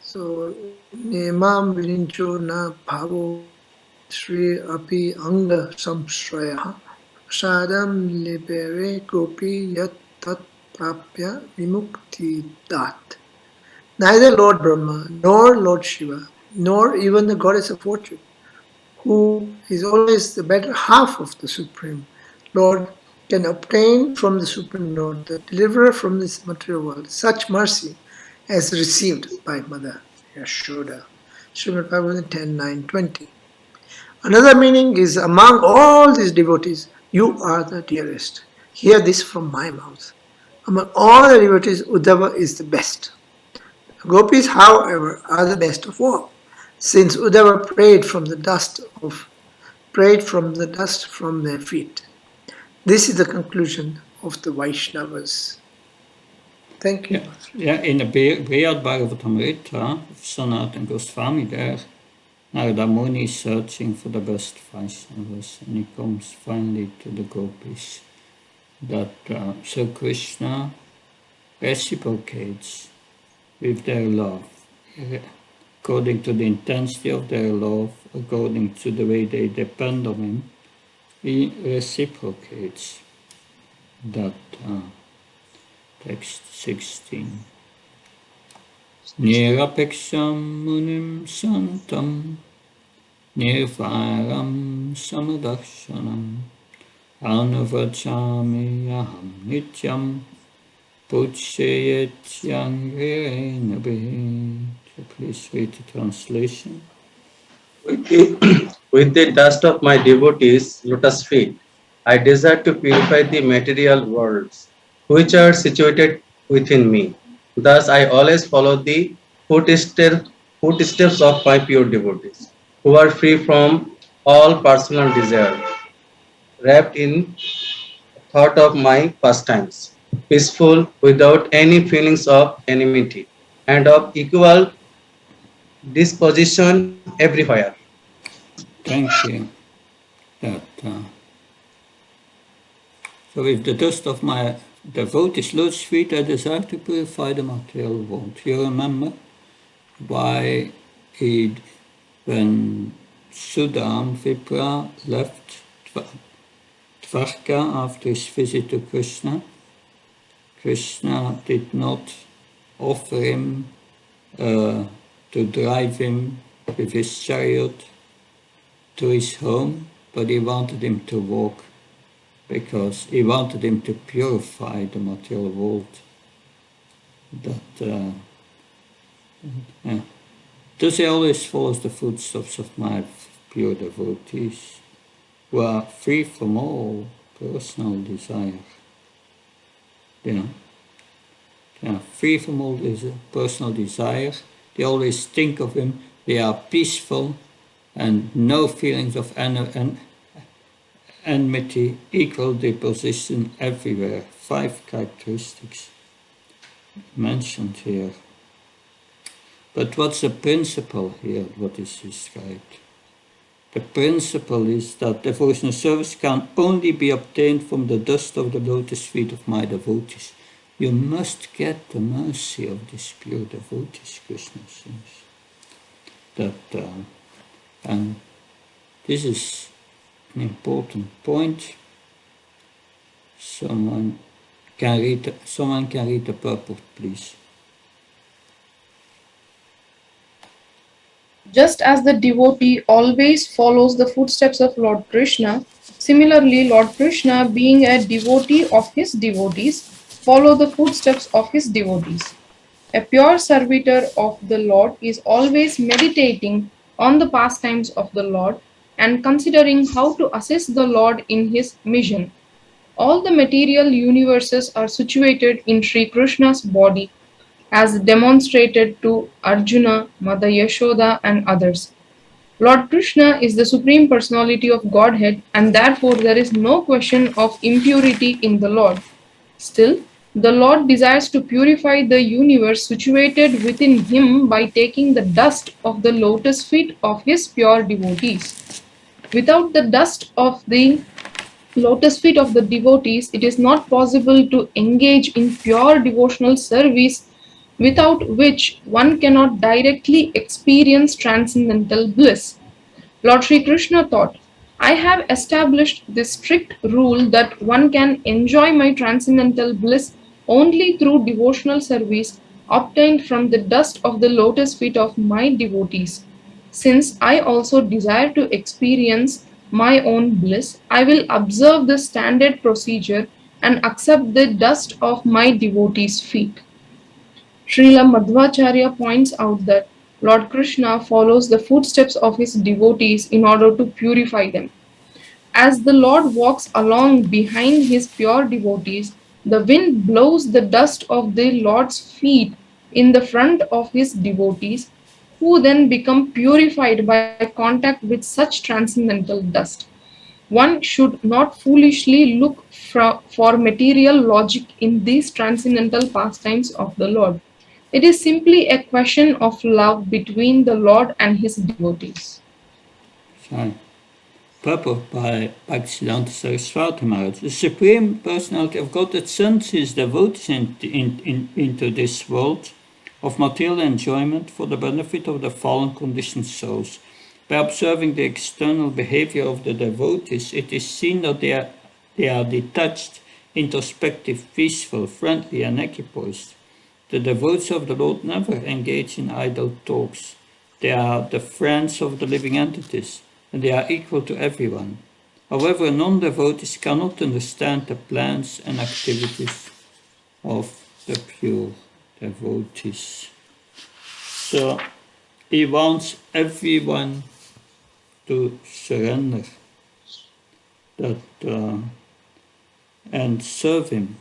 So, Nemam Virincho na bhavo Sri api anga samshraya sadam libere gopi yat tat prapya vimukti dat. Neither Lord Brahma, nor Lord Shiva, nor even the goddess of fortune, who is always the better half of the Supreme Lord, can obtain from the Supreme Lord, the deliverer from this material world, such mercy as received by Mother Yashoda. Srimad Bhagavatam 10, 9, 20. Another meaning is, among all these devotees, you are the dearest. Hear this from my mouth. Among all the devotees, Uddhava is the best. The gopis, however, are the best of all, since Uddhava prayed from the dust from their feet. This is the conclusion of the Vaishnavas. Thank you. Yeah, in the Brihad Bhagavatamrita of Sanatana Goswami there, Narada Muni is searching for the best Vaishnavas, and he comes finally to the gopis. That so Krishna reciprocates with their love, according to the intensity of their love, according to the way they depend on him, he reciprocates. That text 16. Nirapeksham munim santam nirvaram samadakshanam anuvachami aham nityam puchyetyam virena. So please read the translation. With the dust of my devotees' lotus feet, I desire to purify the material worlds, which are situated within me. Thus, I always follow the footsteps of my pure devotees, who are free from all personal desire, wrapped in thought of my pastimes, peaceful without any feelings of enmity, and of equal disposition everywhere. Thank you. That, so with the dust of my devotees' lotus feet, I desire to purify the material world. You remember why when Sudha Vipra left Dvarka after his visit to Krishna, Krishna did not offer him to drive him with his chariot to his home, but he wanted him to walk because he wanted him to purify the material world. Thus he always follows the footsteps of my pure devotees, who are free from all personal desire. They are free from all this personal desire. They always think of him. They are peaceful and no feelings of enmity, equal disposition everywhere. 5 characteristics mentioned here. But what's the principle here, what is described? The principle is that devotional service can only be obtained from the dust of the lotus feet of my devotees. You must get the mercy of these pure devotees, Krishna says. And this is an important point. Someone can read the purport, please. Just as the devotee always follows the footsteps of Lord Krishna, similarly Lord Krishna, being a devotee of his devotees, follow the footsteps of his devotees. A pure servitor of the Lord is always meditating on the pastimes of the Lord and considering how to assist the Lord in his mission. All the material universes are situated in Sri Krishna's body, as demonstrated to Arjuna, Mother Yashoda, and others. Lord Krishna is the Supreme Personality of Godhead, and therefore there is no question of impurity in the Lord. Still, the Lord desires to purify the universe situated within him by taking the dust of the lotus feet of his pure devotees. Without the dust of the lotus feet of the devotees, it is not possible to engage in pure devotional service, without which one cannot directly experience transcendental bliss. Lord Sri Krishna taught, I have established this strict rule that one can enjoy my transcendental bliss only through devotional service obtained from the dust of the lotus feet of my devotees. Since I also desire to experience my own bliss, I will observe the standard procedure and accept the dust of my devotees' feet. Srila Madhvacharya points out that Lord Krishna follows the footsteps of his devotees in order to purify them. As the Lord walks along behind his pure devotees, the wind blows the dust of the Lord's feet in the front of his devotees, who then become purified by contact with such transcendental dust. One should not foolishly look for material logic in these transcendental pastimes of the Lord. It is simply a question of love between the Lord and his devotees. Sorry. Purport by Bhaktivedanta Saraswati Maharaj. The Supreme Personality of Godhead sends his devotees into this world of material enjoyment for the benefit of the fallen conditioned souls. By observing the external behavior of the devotees, it is seen that they are detached, introspective, peaceful, friendly, and equipoised. The devotees of the Lord never engage in idle talks. They are the friends of the living entities, and they are equal to everyone. However, non-devotees cannot understand the plans and activities of the pure devotees. So he wants everyone to surrender and serve him.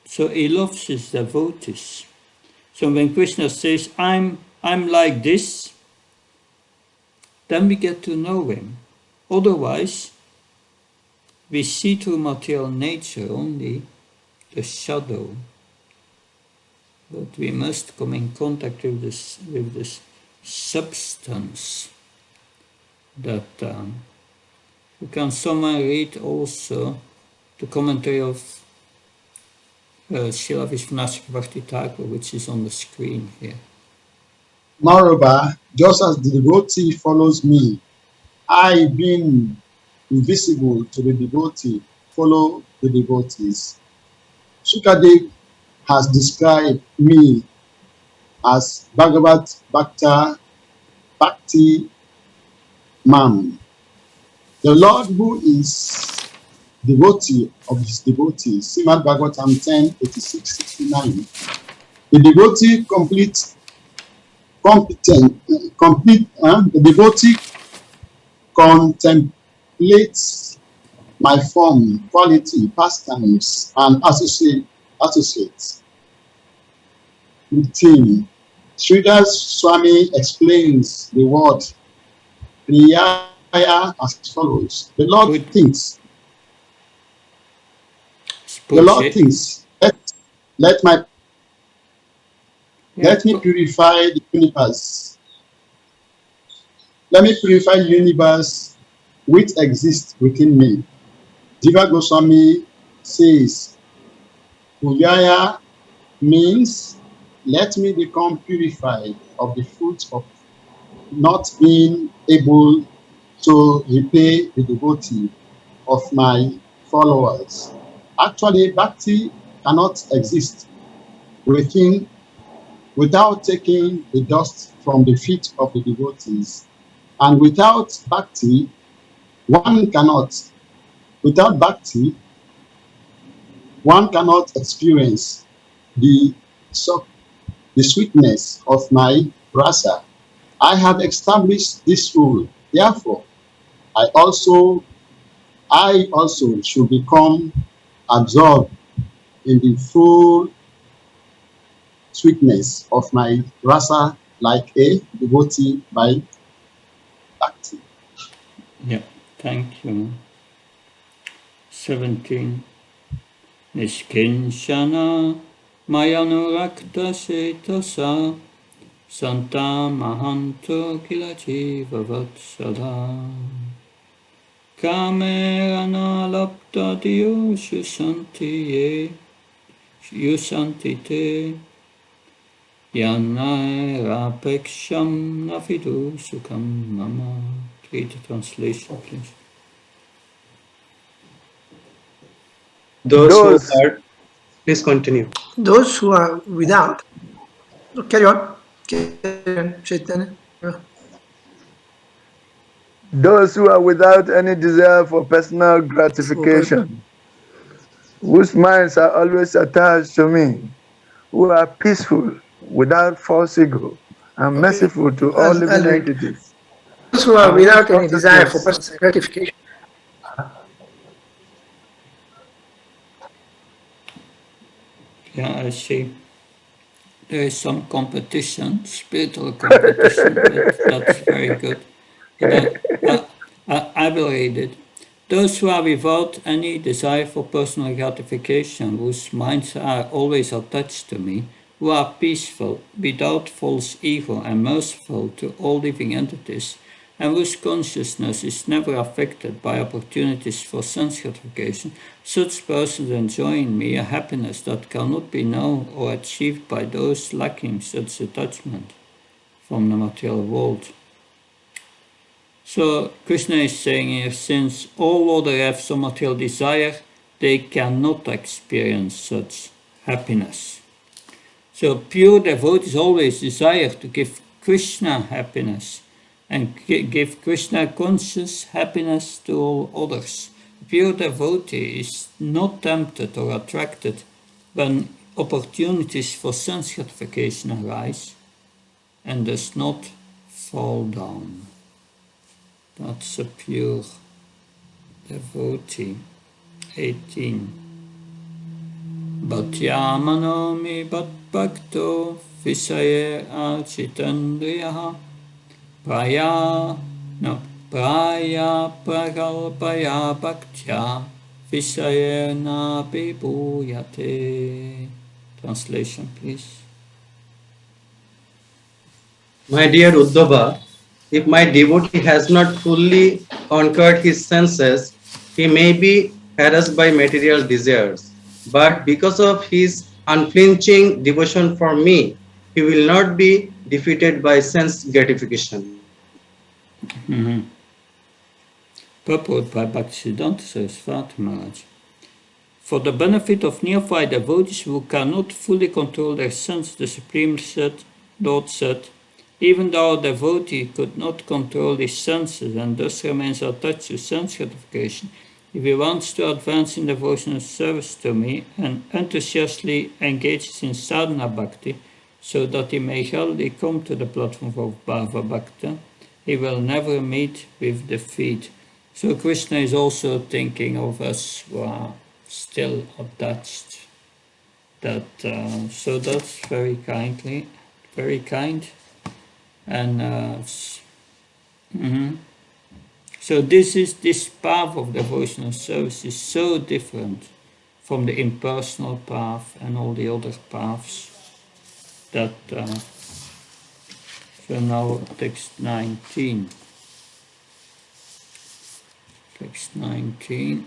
So he loves his devotees. So when Krishna says, I'm like this, then we get to know him. Otherwise, we see through material nature only the shadow. But we must come in contact with this substance that can someone read also the commentary of Srila Vishwanatha Bhakti Thakur, which is on the screen here. Moreover, just as the devotee follows me, I, being invisible to the devotee, follow the devotees. Sukadev has described me as Bhagavat Bhakti Mam, the Lord who is devotee of his devotees. Srimad Bhagavatam 10:86-69. The devotee the devotee contemplates my form, quality, pastimes, and associates with him. Sridhar Swami explains the word Priyaya as follows. The Lord thinks, let me purify the universe. Let me purify the universe which exists within me. Jiva Goswami says, Puyaya means let me become purified of the fruit of not being able to repay the devotee of my followers. Actually, bhakti cannot exist without taking the dust from the feet of the devotees. And without bhakti, one cannot experience the sweetness of my rasa. I have established this rule. Therefore, I also should become absorbed in the full sweetness of my rasa like a devotee by bhakti. Yeah, thank you. 17. Nishkinshana mayanurakta setasa santa mahanto kilajiva vatsala kamerana lapta diyoshu yusantite yannairapeksham nafidu sukam mama. Read the translation, please. Please continue. Those who are without, carry on, Chaitanya. Those who are without any desire for personal gratification, whose minds are always attached to me, who are peaceful without false ego, and merciful to all living entities. Those who are without any desire for personal gratification. Yeah, I see. There is some competition, spiritual competition, but that's very good. But I will read it. Those who are without any desire for personal gratification, whose minds are always attached to me, who are peaceful, without false ego, and merciful to all living entities, and whose consciousness is never affected by opportunities for sense gratification, such persons enjoy in me a happiness that cannot be known or achieved by those lacking such attachment from the material world. So Krishna is saying here, since all others have some material desire, they cannot experience such happiness. So pure devotees always desire to give Krishna happiness and give Krishna conscious happiness to all others. Pure devotee is not tempted or attracted when opportunities for sense gratification arise and does not fall down. That's a pure devotee. 18. Bhatyamanomi bhakto visaye achitandriyaha praya prakalpaya bhaktya visaye napi bhuyate. Translation, please. My dear Uddhava, if my devotee has not fully conquered his senses, he may be harassed by material desires. But because of his unflinching devotion for me, he will not be defeated by sense gratification. Purport by Bhaktivedanta Saraswati Maharaj. For the benefit of neophyte devotees who cannot fully control their senses, the Supreme Lord said, even though a devotee could not control his senses and thus remains attached to sense gratification, if he wants to advance in devotional service to me and enthusiastically engages in sadhana bhakti, so that he may healthily come to the platform of Bhava Bhakta, he will never meet with defeat. So Krishna is also thinking of us who are still attached. So that's very kind. And so this path of devotional service is so different from the impersonal path and all the other paths that so now text 19. Text 19.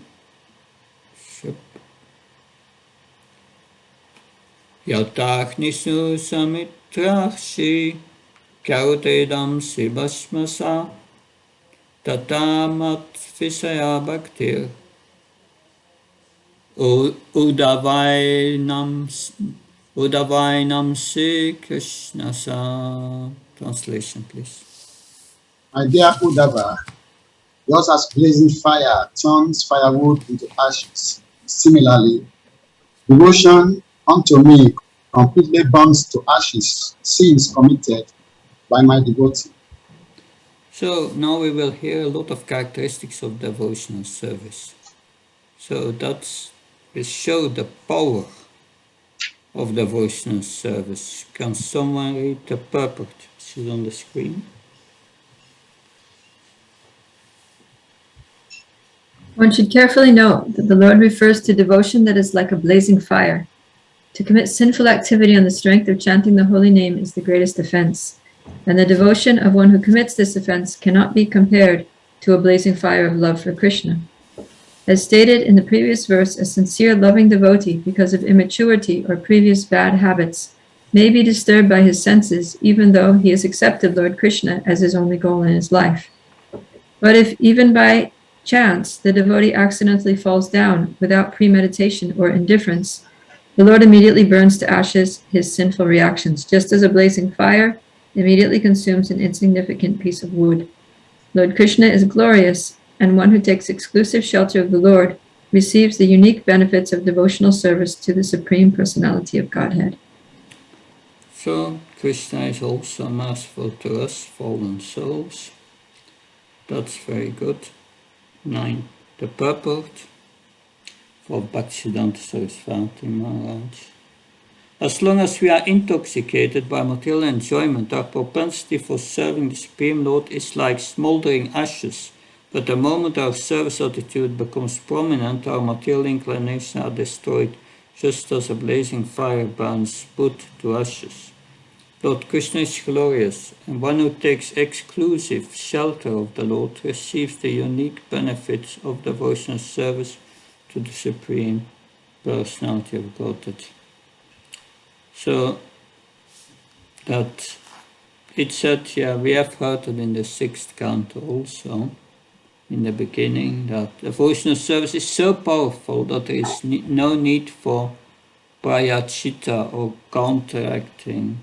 Yatagnisu samitrashi kautedam sibasmasa tatamat visaya bhaktir udavainam se krishnasa. Translation, please. My dear Uddhava, just as blazing fire turns firewood into ashes, similarly, devotion unto me completely burns to ashes sins committed by my devotee. So now we will hear a lot of characteristics of devotional service. So will show the power of devotional service. Can someone read the purport, which is on the screen? One should carefully note that the Lord refers to devotion that is like a blazing fire. To commit sinful activity on the strength of chanting the holy name is the greatest offense, and the devotion of one who commits this offense cannot be compared to a blazing fire of love for Krishna. As stated in the previous verse, a sincere loving devotee, because of immaturity or previous bad habits, may be disturbed by his senses, even though he has accepted Lord Krishna as his only goal in his life. But if even by chance the devotee accidentally falls down without premeditation or indifference, the Lord immediately burns to ashes his sinful reactions, just as a blazing fire immediately consumes an insignificant piece of wood. Lord Krishna is glorious, and one who takes exclusive shelter of the Lord receives the unique benefits of devotional service to the Supreme Personality of Godhead. So Krishna is also merciful to us, fallen souls. That's very good. 9. The purport for Bhaktivedanta Saraswati Maharaj. As long as we are intoxicated by material enjoyment, our propensity for serving the Supreme Lord is like smoldering ashes. But the moment our service attitude becomes prominent, our material inclinations are destroyed, just as a blazing fire burns wood to ashes. Lord Krishna is glorious, and one who takes exclusive shelter of the Lord receives the unique benefits of devotional service to the Supreme Personality of Godhead. So that it said, we have heard it in the 6th canto also, in the beginning, that devotional service is so powerful that there is no need for prayachita or counteracting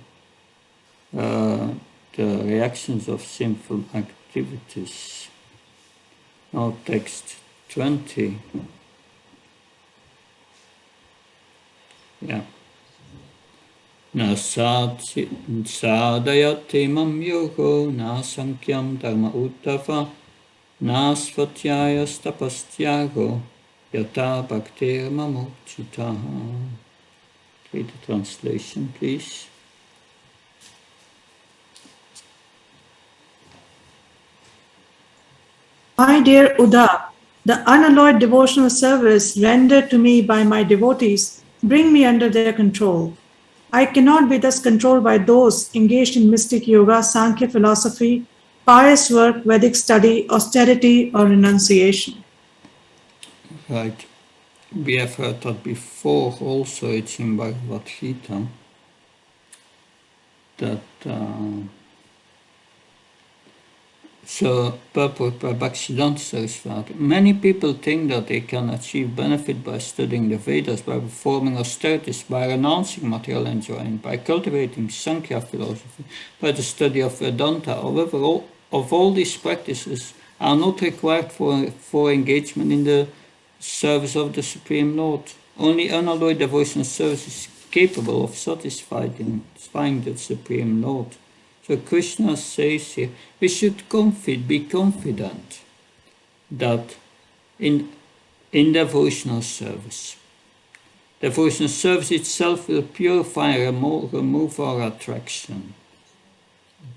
the reactions of sinful activities. Now text 20. Na sadayati mam yogo na sankyam dharma uttava na svatyaya stapastyago yata bhaktir mamokchitaha. Read the translation, please. My dear Uddha, the unalloyed devotional service rendered to me by my devotees bring me under their control. I cannot be thus controlled by those engaged in mystic yoga, Sankhya philosophy, pious work, Vedic study, austerity, or renunciation. Right. We have heard that before also. It's in Bhagavad Gita that So, purport by Bhaktivedanta Saraswati. Many people think that they can achieve benefit by studying the Vedas, by performing austerities, by renouncing material enjoyment, by cultivating Sankhya philosophy, by the study of Vedanta. However, all these practices are not required for engagement in the service of the Supreme Lord. Only unalloyed devotional service is capable of satisfying the Supreme Lord. So Krishna says here, we should be confident that in devotional service itself will purify and remove our attraction.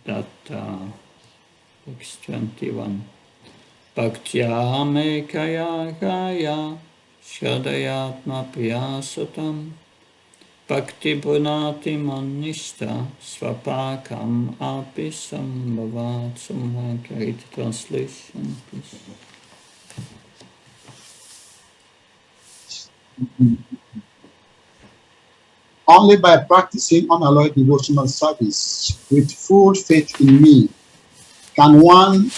That text 21. Bhaktya me kaya gaya shradayatma priyasatam Bhakti Brunati Manishta Svapakam Api Sambhavat. Someone can read the translation, please. Only by practicing unalloyed devotional service with full faith in me can one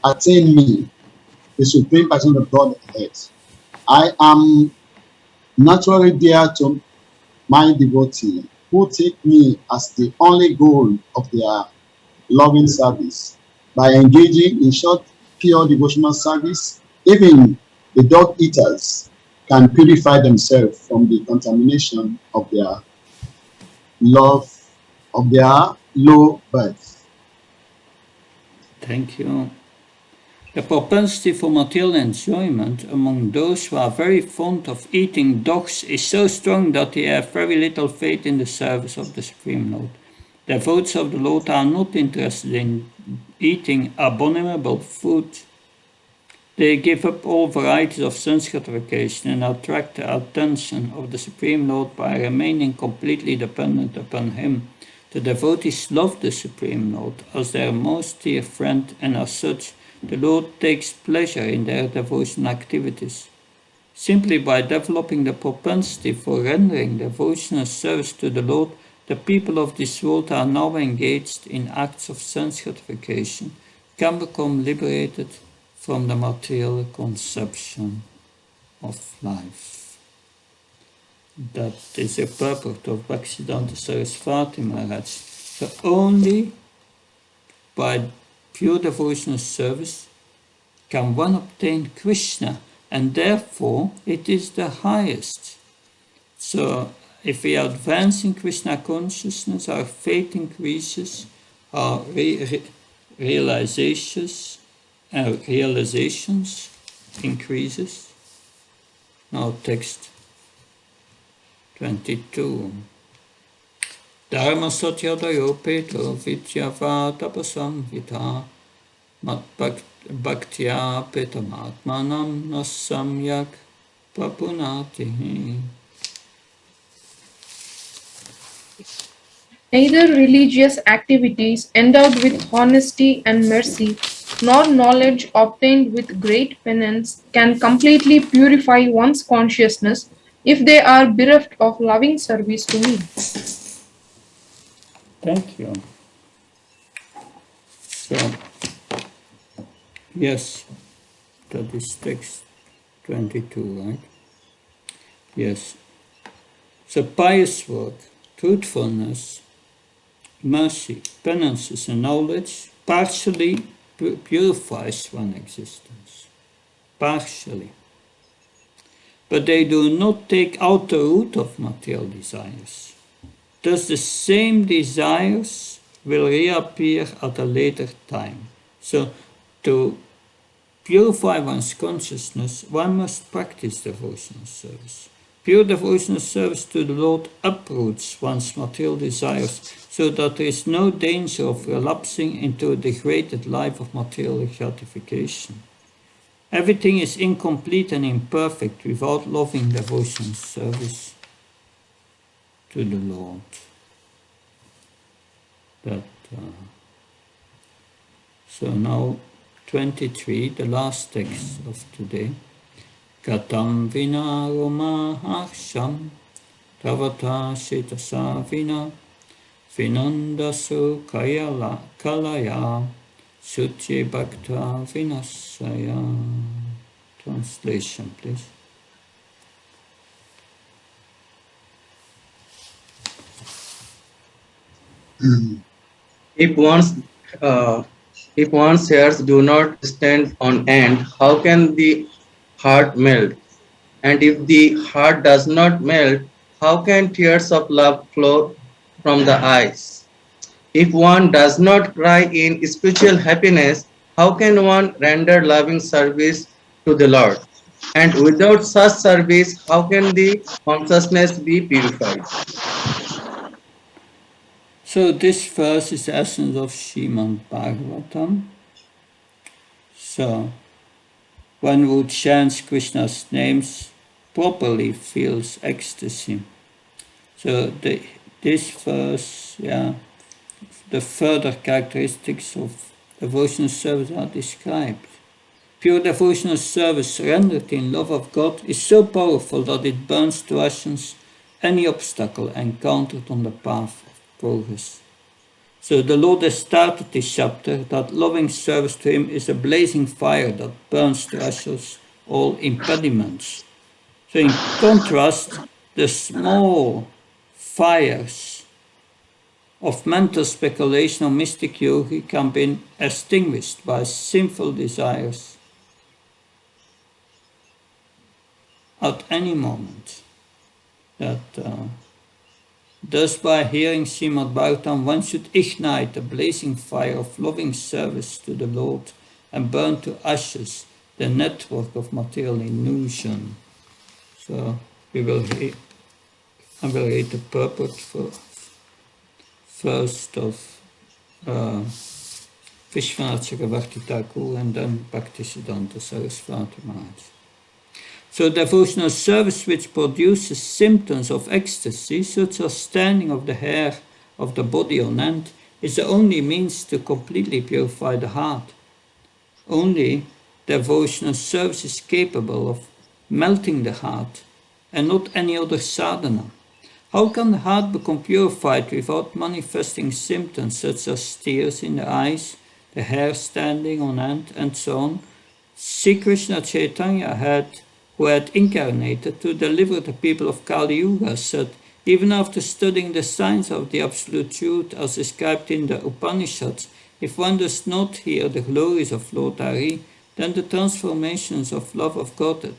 attain me, the Supreme Person of God on earth. I am naturally dear to my devotee, who take me as the only goal of their loving service. By engaging in short, pure devotional service, even the dog eaters can purify themselves from the contamination of their low birth. Thank you. The propensity for material enjoyment among those who are very fond of eating dogs is so strong that they have very little faith in the service of the Supreme Lord. Devotees of the Lord are not interested in eating abominable food. They give up all varieties of sense gratification and attract the attention of the Supreme Lord by remaining completely dependent upon Him. The devotees love the Supreme Lord as their most dear friend, and as such, the Lord takes pleasure in their devotional activities. Simply by developing the propensity for rendering devotional service to the Lord, the people of this world are now engaged in acts of sense gratification, can become liberated from the material conception of life. That is the purport of Bhaktivedanta Saraswati Maharaj. So only by pure devotional service can one obtain Krishna, and therefore it is the highest. So if we advance in Krishna consciousness, our faith increases, our realizations increases. Now text 22. Dharma satyadayo peto vidyava tapasam vita mat bhaktya petamatmanam nasamyak papunati. Neither religious activities endowed with honesty and mercy, nor knowledge obtained with great penance can completely purify one's consciousness if they are bereft of loving service to me. Thank you. So, yes, that is text 22, right? Yes. So pious work, truthfulness, mercy, penances, and knowledge partially purifies one's existence. Partially. But they do not take out the root of material desires. Thus the same desires will reappear at a later time. So to purify one's consciousness, one must practice devotional service. Pure devotional service to the Lord uproots one's material desires, so that there is no danger of relapsing into a degraded life of material gratification. Everything is incomplete and imperfect without loving devotional service to the Lord. So now 23, the last text of today. Katam vina roma harsham tavata shetasavina vinandasu kalaya Sutye Bhakta Vinasaya. Translation, please. If one's if one's hairs do not stand on end, how can the heart melt? And if the heart does not melt, how can tears of love flow from the eyes? If one does not cry in spiritual happiness, how can one render loving service to the Lord? And without such service, how can the consciousness be purified? So this verse is the essence of Srimad Bhagavatam. So one who chants Krishna's names properly feels ecstasy. So this verse, the further characteristics of devotional service are described. Pure devotional service rendered in love of God is so powerful that it burns to ashes any obstacle encountered on the path of progress. So the Lord has started this chapter that loving service to Him is a blazing fire that burns to ashes all impediments. So in contrast, the small fires of mental speculation or mystic yogi can be extinguished by sinful desires at any moment. Thus, by hearing Srimad Bhagavatam, one should ignite a blazing fire of loving service to the Lord and burn to ashes the network of material illusion. So I will read the purport first of Vishwanath Chakravarti Thakur and then Bhaktisiddhanta Saraswati Maharaj. So devotional service which produces symptoms of ecstasy, such as standing of the hair of the body on end, is the only means to completely purify the heart. Only devotional service is capable of melting the heart, and not any other sadhana. How can the heart become purified without manifesting symptoms such as tears in the eyes, the hair standing on end, and so on? Sri Krishna Chaitanya who had incarnated to deliver the people of Kali Yuga, said, even after studying the science of the absolute truth as described in the Upanishads, if one does not hear the glories of Lord Hari, then the transformations of love of Godhead,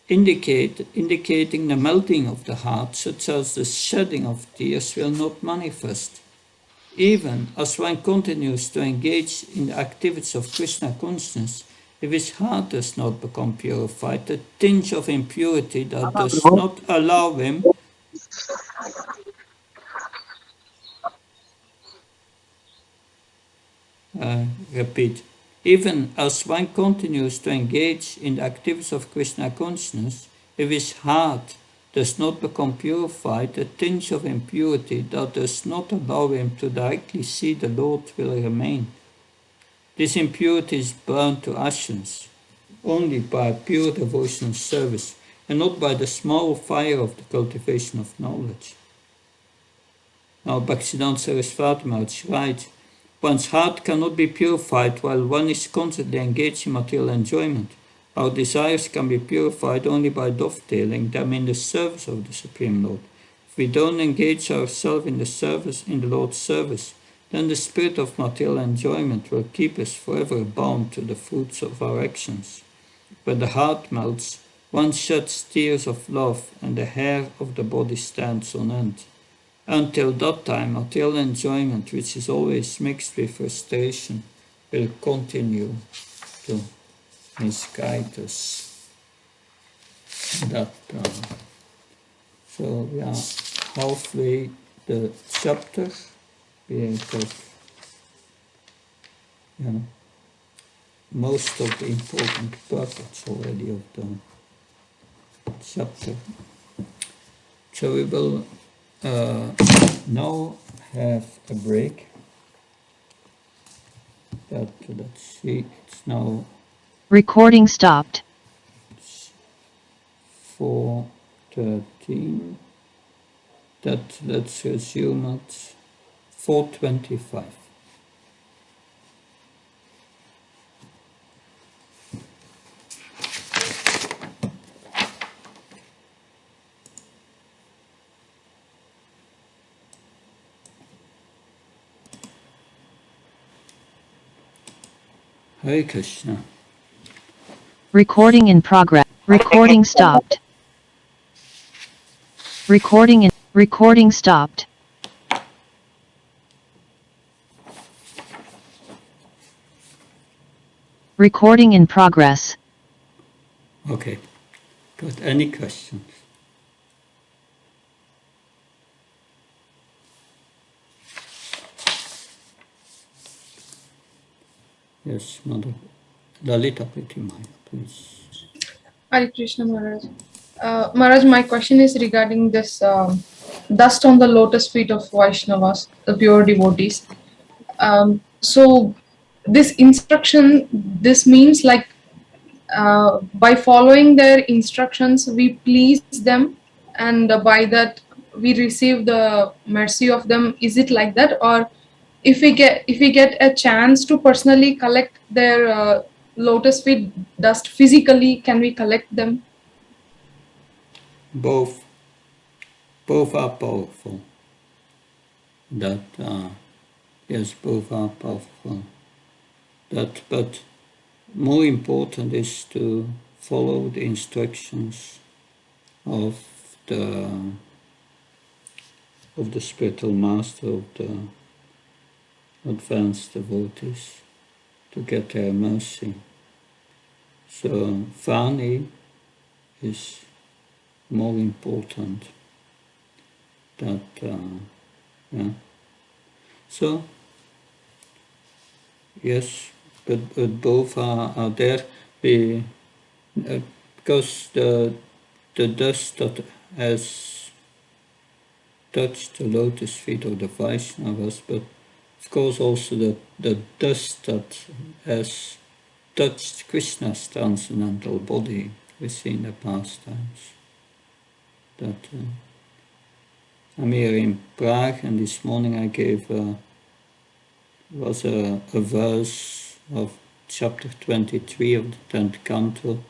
indicating the melting of the heart, such as the shedding of tears, will not manifest. Even as one continues to engage in the activities of Krishna consciousness, if his heart does not become purified, the tinge of impurity that does not allow him repeat. Even as one continues to engage in the activities of Krishna consciousness, if his heart does not become purified, the tinge of impurity that does not allow him to directly see the Lord will remain. This impurity is burned to ashes only by pure devotional service and not by the small fire of the cultivation of knowledge. Now Bhaktivedanta Saraswati Maharaj writes, one's heart cannot be purified while one is constantly engaged in material enjoyment. Our desires can be purified only by dovetailing them in the service of the Supreme Lord. If we don't engage ourselves in the Lord's service, then the spirit of material enjoyment will keep us forever bound to the fruits of our actions. When the heart melts, one sheds tears of love and the hair of the body stands on end. Until that time, material enjoyment, which is always mixed with frustration, will continue to misguide us. So we are halfway the chapter. We have most of the important purpose already of the chapter. So we will now have a break. Let's see, it's now Recording stopped. 4:13. Let's resume at 4:25. Hare Krishna. Recording in progress. Recording stopped. Recording stopped. Recording in progress. Okay. Got any questions? Yes, Mother. Lalita Pretimaya, please. Hare Krishna Maharaj. Maharaj, my question is regarding this dust on the lotus feet of Vaishnavas, the pure devotees. So this instruction, this means like by following their instructions, we please them, and by that we receive the mercy of them. Is it like that, or if we get a chance to personally collect their lotus feet dust physically, can we collect them? Both are powerful. Yes, both are powerful. But more important is to follow the instructions of the spiritual master, of the advanced devotees, to get their mercy. So Vani is more important. Yeah. So yes, but both are there. Because the dust that has touched the lotus feet of the Vaishnavas, but of course also the dust that has touched Krishna's transcendental body, we see in the pastimes. That I'm here in Prague, and this morning I gave was a verse of chapter 23 of the 10th canto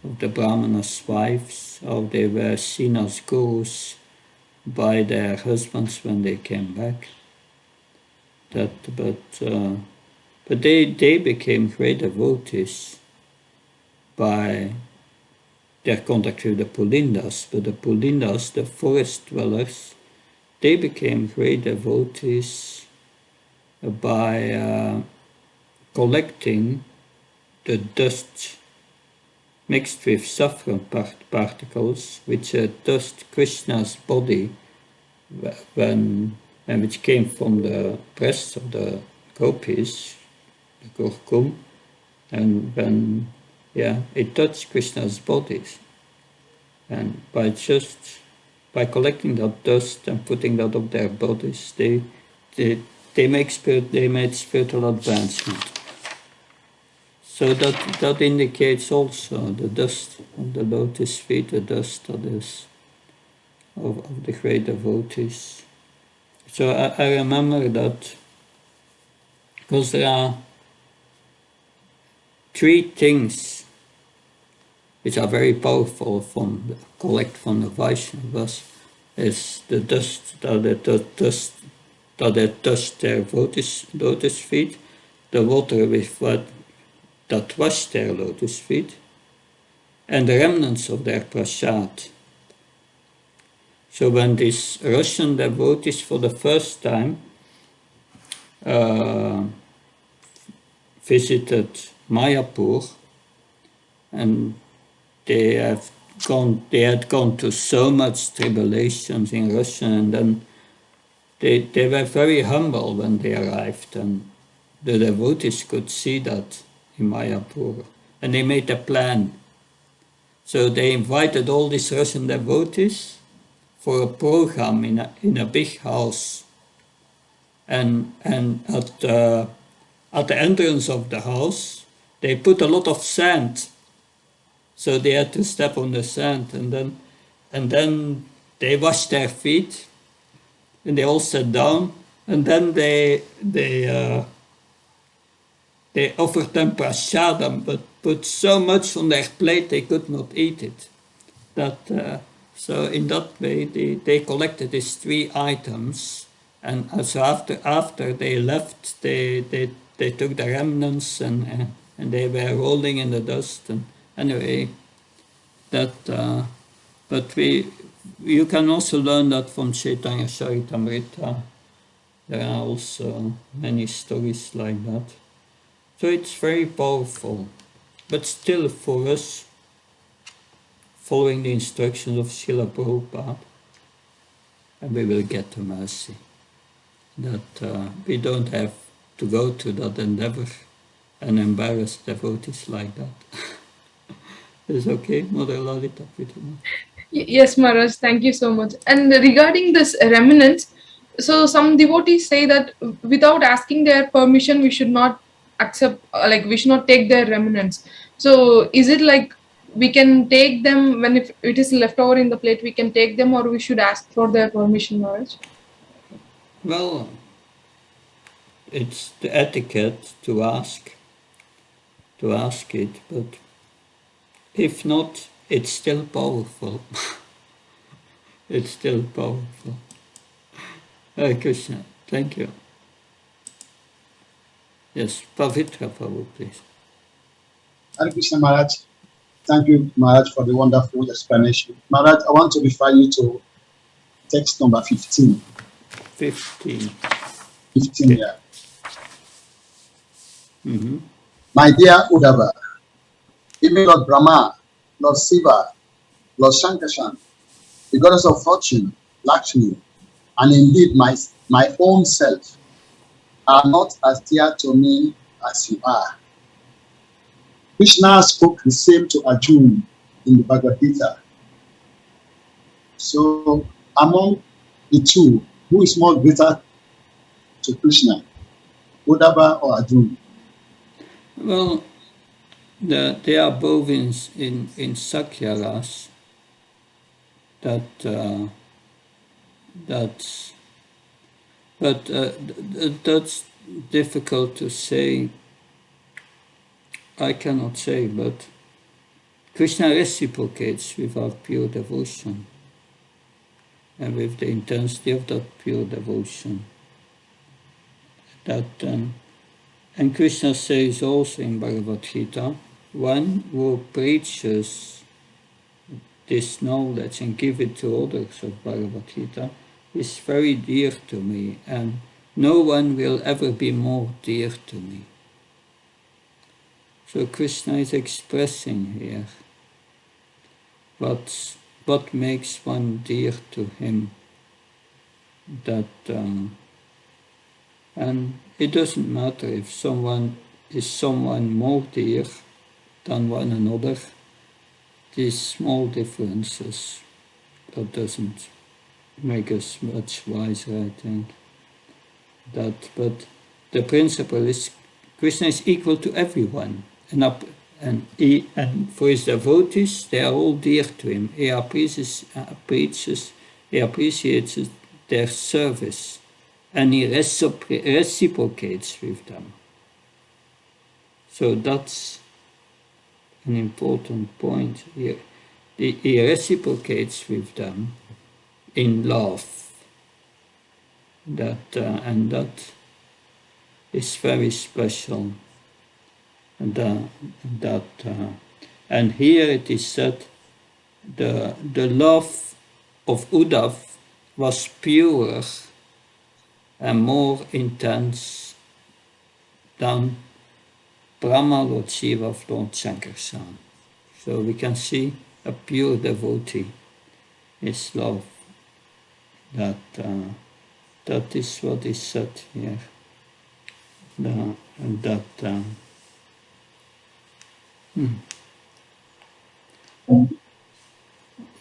of the Brahmanas' wives, how they were seen as gurus by their husbands when they came back. But they became great devotees by their contact with the Pulindas. But the Pulindas, the forest dwellers, they became great devotees by collecting the dust mixed with saffron particles, which dust Krishna's body which came from the breasts of the gopis, the Gorkum, and when it touched Krishna's bodies. And by collecting that dust and putting that on their bodies, they made spiritual advancement. So that indicates also the dust on the lotus feet, the dust that is of the great devotees. So I remember that, because there are three things which are very powerful collect from the Vaishnavas, is the dust that they touch their lotus feet, the water with that wash their lotus feet, and the remnants of their prasad. So when these Russian devotees for the first time visited Mayapur, and they had gone to so much tribulations in Russia, and then they were very humble when they arrived, and the devotees could see that in Mayapur, and they made a plan. So they invited all these Russian devotees for a program in a big house, and at the entrance of the house they put a lot of sand, so they had to step on the sand, and then they washed their feet, and they all sat down, and then they offered them prasadam, but put so much on their plate they could not eat it. So in that way they collected these three items, and so after they left, they took the remnants and and they were rolling in the dust. And anyway, that, but you can also learn that from Chaitanya Charitamrita. There are also many stories like that. So it's very powerful. But still, for us, following the instructions of Srila Prabhupada, and we will get to mercy. That we don't have to go to that endeavor and embarrass devotees like that. Is okay, Mother Lalita? Yes, Maharaj, thank you so much. And regarding this remnants, so some devotees say that without asking their permission, we should not accept, like we should not take their remnants. So is it like we can take them when if it is left over in the plate, we can take them, or we should ask for their permission, Maharaj? Well, it's the etiquette to ask it, but if not, it's still powerful. It's still powerful. Hare Krishna, thank you. Yes, Pavitra Prabhu, please. Hare Krishna Maharaj. Thank you, Maharaj, for the wonderful explanation. Maharaj, I want to refer you to text number 15. 15. 15, okay. Yeah. Mm-hmm. My dear Uddhava, even Lord Brahma, Lord Shiva, Lord Shankarshan, the goddess of fortune, Lakshmi, and indeed my own self are not as dear to me as you are. Krishna spoke the same to Arjuna in the Bhagavad Gita. So among the two, who is more greater to Krishna, Uddhava or Arjuna? Well, they are both in Sakyaras. That's difficult to say. I cannot say, but Krishna reciprocates with our pure devotion and with the intensity of that pure devotion. And Krishna says also in Bhagavad Gita, one who preaches this knowledge and give it to others of Bhagavad Gita is very dear to me, and no one will ever be more dear to me. So Krishna is expressing here what makes one dear to him. And it doesn't matter if someone is more dear than one another. These small differences, that doesn't make us much wiser, I think. But the principle is Krishna is equal to everyone, and for his devotees, they are all dear to him. He appreciates their service, and he reciprocates with them. So that's an important point here. He reciprocates with them in love. And that is very special. And here it is said the love of Uddhav was purer and more intense than Brahma, Lord Shiva, Lord Shankarshan. So we can see a pure devotee is love. That is what is said here.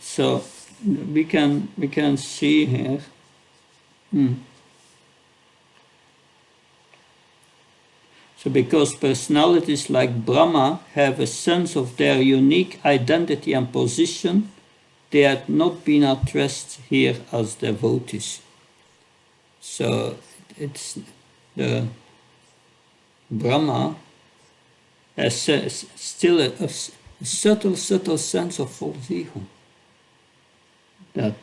So we can see here. So because personalities like Brahma have a sense of their unique identity and position, they had not been addressed here as devotees. So it's the Brahma has still a subtle sense of false ego. But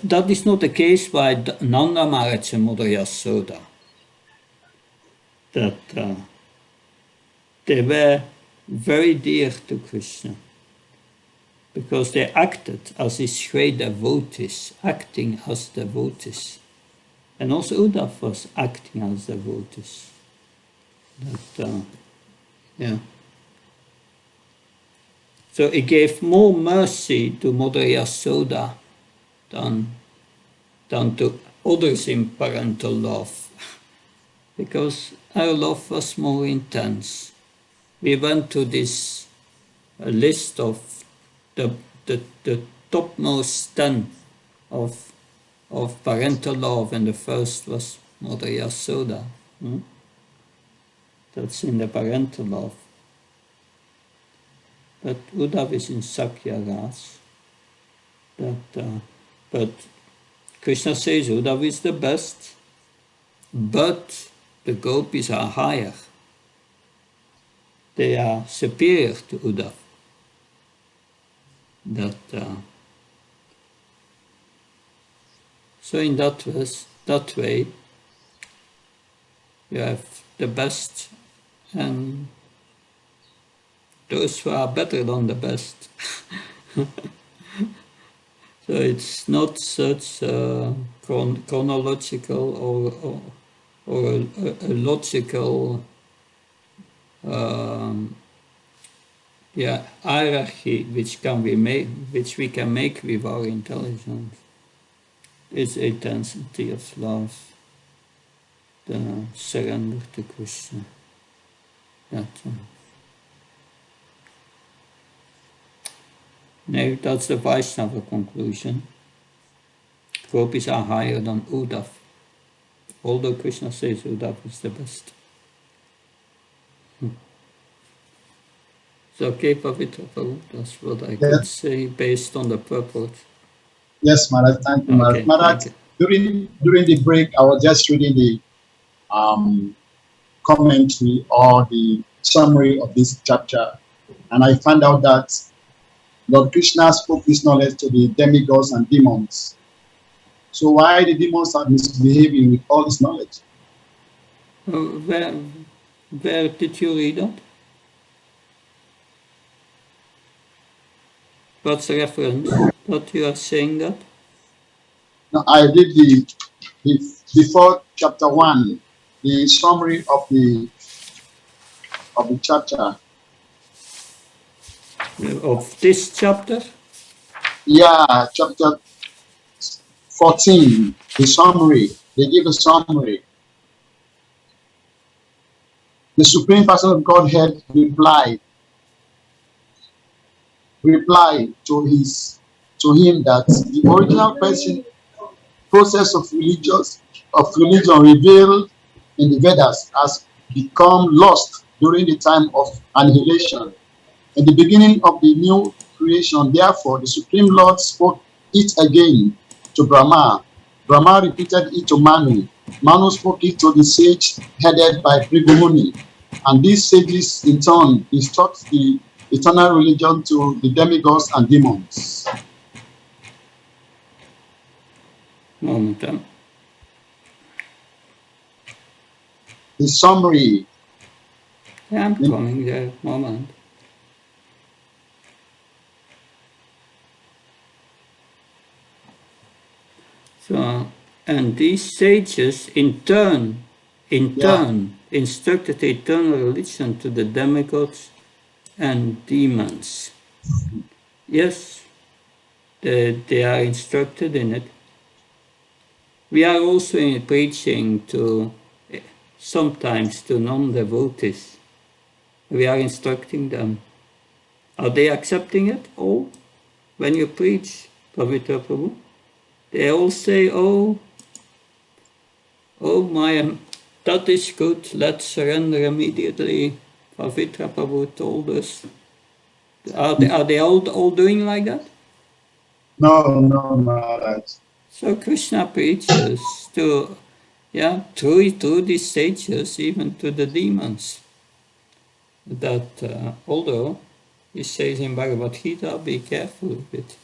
that is not the case by Nanda Maharaj and Mother Yasoda. they were very dear to Krishna, because they acted as his great devotees, acting as devotees. And also Uddhav was acting as devotees. Yeah. So he gave more mercy to Mother Yasoda than to others in parental love, because our love was more intense. We went to this list of the topmost 10 of parental love, and the first was Mother Yasoda. That's in the parental love. But Uddhav is in Sakya Ras. But Krishna says Uddhav is the best, but the gopis are higher. They are superior to Uddhav. So in that way, you have the best and those who are better than the best. So it's not such a chronological or a logical hierarchy which we can make with our intelligence. It's intensity of love, the surrender to Krishna. No, that's the Vaishnava conclusion. Gopis are higher than Uddhav, although Krishna says Uddhav is the best. So, okay, Pavitra Prabhu, that's what I could say based on the purport. Yes, Maharaj, thank you, Maharaj. Maharaj, during the break, I was just reading the commentary or the summary of this chapter, and I found out that Lord Krishna spoke this knowledge to the demigods and demons. So why the demons are misbehaving with all this knowledge? Where did you read that? What's the reference that you are saying that? No, I did the before chapter 1, the summary of the chapter. Of this chapter? Yeah, chapter 14, the summary. They give a summary. The Supreme Person of Godhead replied to him that the original process of religion revealed in the Vedas has become lost during the time of annihilation. In the beginning of the new creation, therefore, the Supreme Lord spoke it again to Brahma. Brahma repeated it to Manu. Manu spoke it to the sage headed by Bhrigu Muni. And these sages, in turn, instruct the eternal religion to the demigods and demons. Moment. The summary. Yeah, I'm coming there. Moment. So, and these sages in turn instructed the eternal religion to the demigods and demons. Yes, they are instructed in it. We are also preaching to sometimes to non-devotees. We are instructing them. Are they accepting it all? When you preach, Pavitra Prabhu, they all say, oh my, that is good, let's surrender immediately. Pavitra Prabhu told us. Are they all doing like that? No, Maharaj. So Krishna preaches to, through these sages, even to the demons. That although he says in Bhagavad Gita, be careful with it.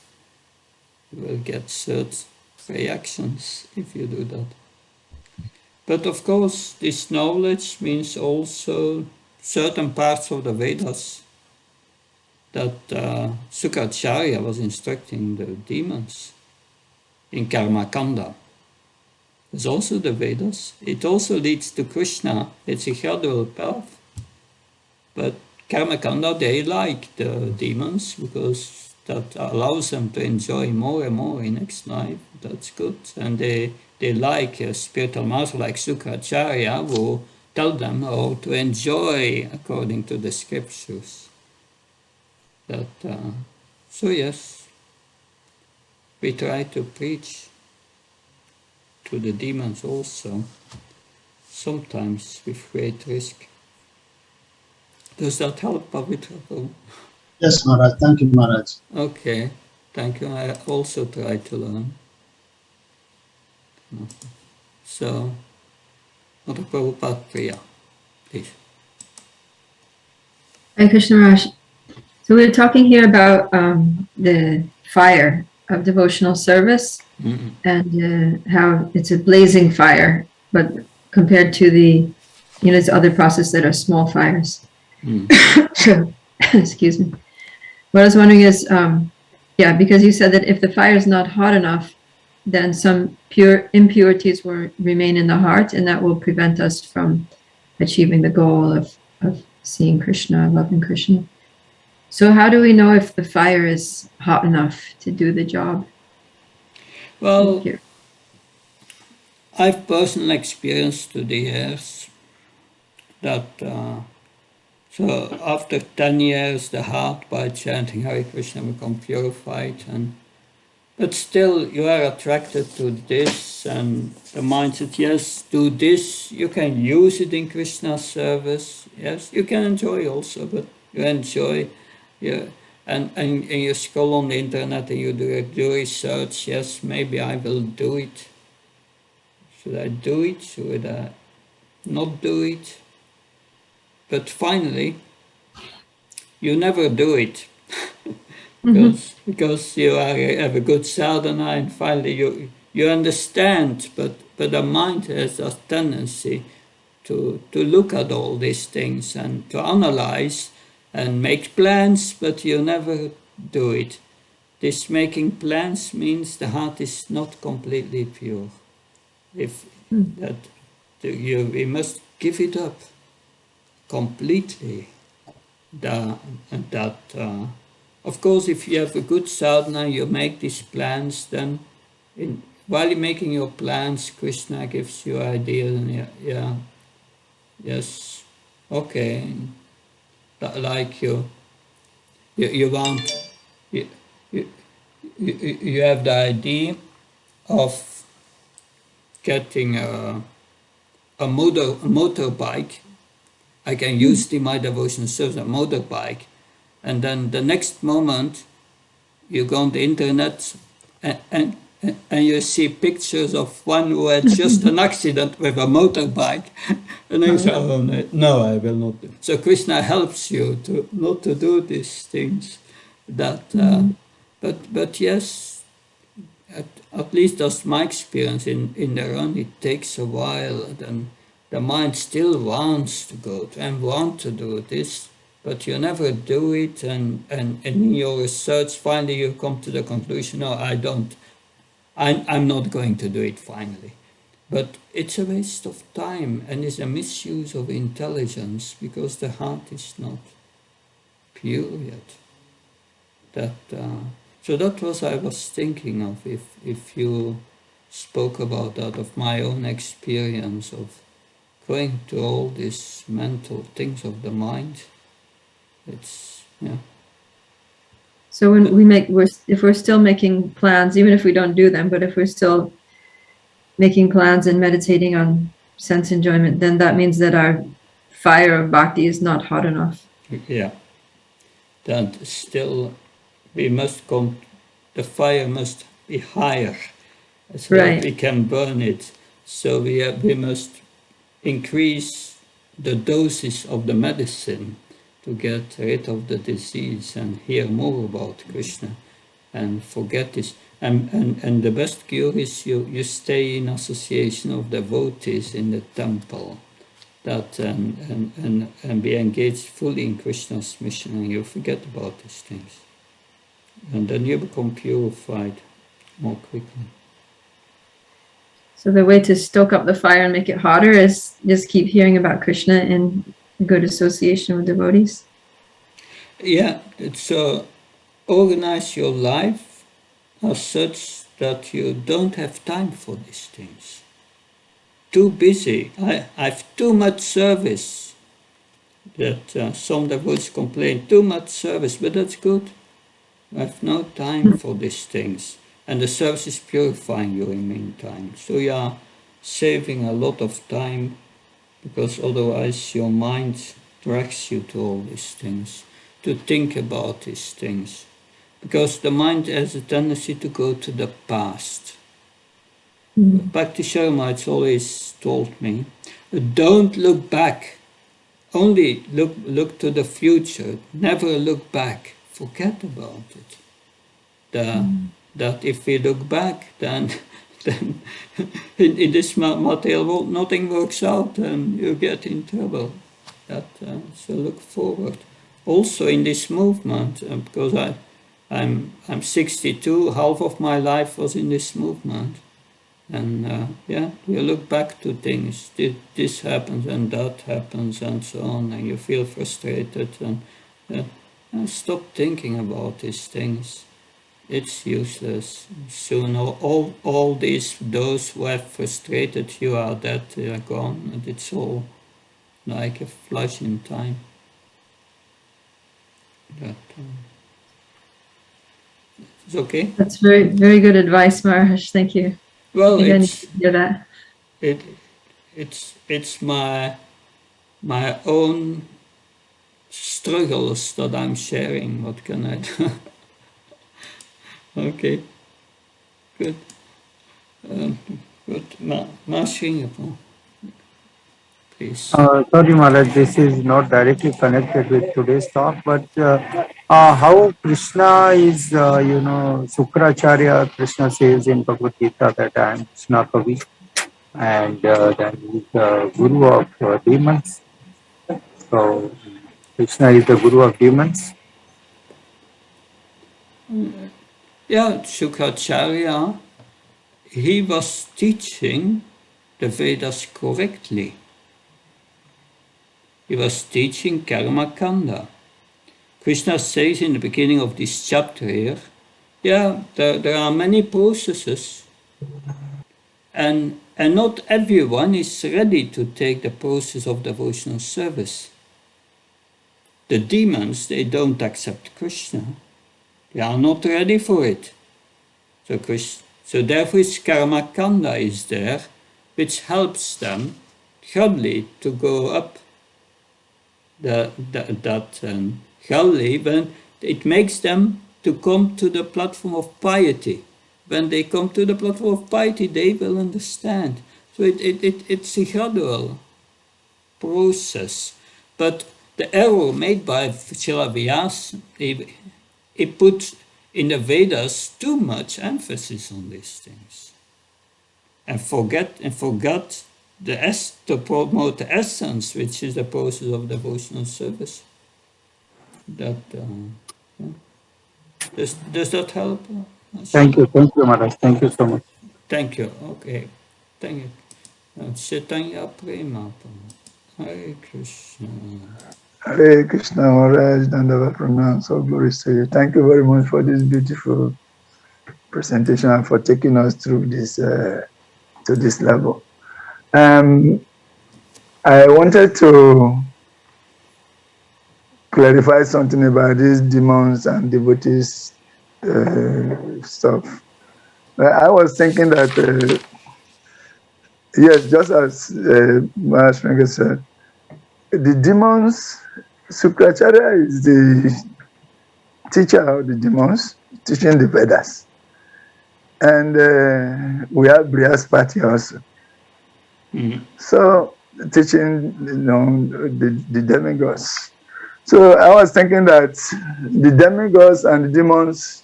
You will get certain reactions if you do that. But of course, this knowledge means also certain parts of the Vedas that Sukracharya was instructing the demons in Karma Kanda. There's also the Vedas. It also leads to Krishna. It's a gradual path. But Karma Kanda, they like the demons because that allows them to enjoy more and more in next life. That's good. And they like a spiritual master like Sukracharya who tell them how to enjoy according to the scriptures. So yes, we try to preach to the demons also, sometimes with great risk. Does that help, Pavitra? Yes, Maharaj. Thank you, Maharaj. Okay, thank you. I also try to learn. So, Mother Prabhupada Priya, please. Hare Krishna Maharaj. So we're talking here about the fire of devotional service and how it's a blazing fire, but compared to the other processes that are small fires. Excuse me. What I was wondering is, because you said that if the fire is not hot enough, then some pure impurities will remain in the heart, and that will prevent us from achieving the goal of seeing Krishna, loving Krishna. So how do we know if the fire is hot enough to do the job? Well, I've personal experience through the years that so after 10 years the heart by chanting Hare Krishna become purified, but still you are attracted to this, and the mind said, yes, do this, you can use it in Krishna's service, yes, you can enjoy also, but you enjoy. Yeah, and you scroll on the internet and you do research. Yes, maybe I will do it. Should I do it? Should I not do it? But finally, you never do it because you have a good sadhana, and finally you understand. But the mind has a tendency to look at all these things and to analyze and make plans, but you never do it. This making plans means the heart is not completely pure. We must give it up completely. Of course, if you have a good sadhana, you make these plans, then while you're making your plans, Krishna gives you ideas, and yes, okay. Like you want, you have the idea of getting a motorbike. I can use in my devotional service a motorbike, and then the next moment you go on the internet and you see pictures of one who had just an accident with a motorbike, and then you say, oh no, I will not do. So Krishna helps you not to do these things. But yes, at least that's my experience in the run. It takes a while, then the mind still wants to go and want to do this, but you never do it, and in your research finally you come to the conclusion, no, I don't. I'm not going to do it finally. But it's a waste of time, and it's a misuse of intelligence because the heart is not pure yet. So that was I was thinking of, if you spoke about that, of my own experience of going to all these mental things of the mind. It's, yeah. So when if we're still making plans, even if we don't do them, but if we're still making plans and meditating on sense enjoyment, then that means that our fire of bhakti is not hot enough. Yeah. Then still we must the fire must be higher so that we can burn it. So we must increase the doses of the medicine to get rid of the disease and hear more about Krishna and forget this. And the best cure is you stay in association of devotees in the temple. that and be engaged fully in Krishna's mission, and you forget about these things. And then you become purified more quickly. So the way to stoke up the fire and make it hotter is just keep hearing about Krishna in good association with devotees. Yeah, it's organize your life as such that you don't have time for these things. Too busy. I've too much service. That some devotees complain, too much service, but that's good. I have no time for these things. And the service is purifying you in the meantime. So you are saving a lot of time, because otherwise your mind drags you to all these things, to think about these things. Because the mind has a tendency to go to the past. Bhakti Sharma has always told me, don't look back. Only look to the future. Never look back. Forget about it. That if we look back, then in this material world nothing works out, and you get in trouble. So look forward. Also in this movement, because I'm 62. Half of my life was in this movement. And you look back to things. This happens and that happens and so on, and you feel frustrated. And stop thinking about these things. It's useless. Soon all those who have frustrated you are dead. They are gone, and it's all like a flash in time. It's okay. That's very, very good advice, Maharaj. Thank you. Well, I need to hear that. It's my own struggles that I'm sharing. What can I do? Okay, good. Good. Singapore, please. Sorry, Maharaj, this is not directly connected with today's talk, but how Krishna is, Sukracharya, Krishna says in Bhagavad Gita that I am Krishna Kavi, and that he is the guru of demons. So, Krishna is the guru of demons. Yeah, Sukracharya, he was teaching the Vedas correctly. He was teaching Karma Kanda. Krishna says in the beginning of this chapter here, there are many processes, and not everyone is ready to take the process of devotional service. The demons, they don't accept Krishna. They are not ready for it. So therefore Karma Kanda is there, which helps them gradually to go up gradually, when it makes them to come to the platform of piety. When they come to the platform of piety, they will understand. So it's a gradual process. But the error made by Srila Vyasa, he put in the Vedas too much emphasis on these things, and forgot to promote the essence, which is the process of devotional service. Does that help? Thank you, Maharaj. Thank you so much. Thank you. Okay, thank you. Chaitanya Prema. Hare Krishna. Hare Krishna, Maharaj, Dandava Pranam, so glories to you. Thank you very much for this beautiful presentation and for taking us through this to this level. I wanted to clarify something about these demons and devotees stuff. I was thinking that, yes, just as Maharaj Pranga said, the demons, Sukracharya is the teacher of the demons, teaching the Vedas. And we have Brihaspati also. Mm-hmm. So, teaching, the demigods. So I was thinking that the demigods and the demons,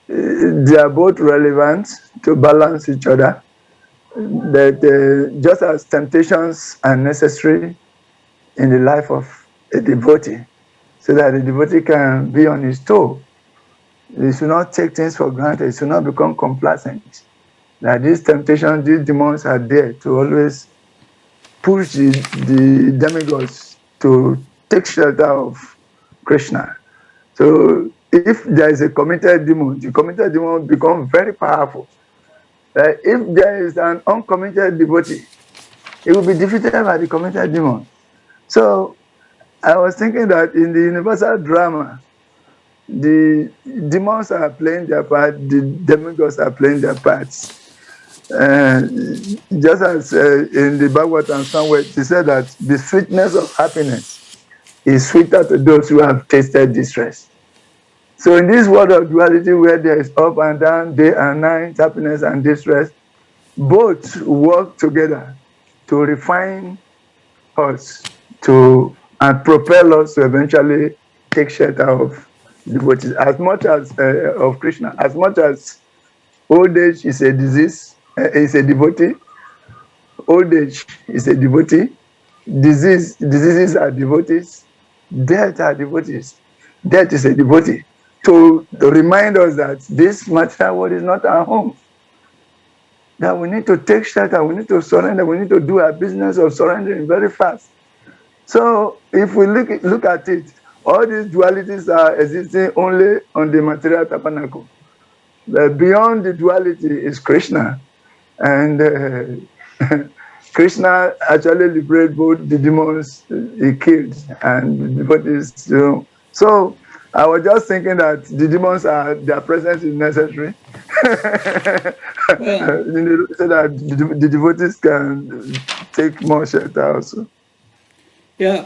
they are both relevant to balance each other. that just as temptations are necessary in the life of a devotee, so that the devotee can be on his toe, he should not take things for granted, he should not become complacent. That these temptations, these demons are there to always push the demigods to take shelter of Krishna. So if there is a committed demon, the committed demon will become very powerful. If there is an uncommitted devotee, it will be defeated by the committed demon. So I was thinking that in the universal drama, the demons are playing their part, the demigods are playing their parts. Just as in the Bhagavatam somewhere, it said that the sweetness of happiness is sweeter to those who have tasted distress. So in this world of duality where there is up and down, day and night, happiness and distress, both work together to refine us and propel us to eventually take shelter of devotees, as much as of Krishna, as much as old age is a disease, is a devotee. Old age is a devotee. Diseases are devotees. Death are devotees. Death is a devotee. To remind us that this material world is not our home. That we need to take shelter, we need to surrender, we need to do our business of surrendering very fast. So if we look at it, all these dualities are existing only on the material tabernacle. Beyond the duality is Krishna. And Krishna actually liberated both the demons he killed and the devotees. So I was just thinking that the demons their presence is necessary. So that the devotees can take more shelter also. Yeah,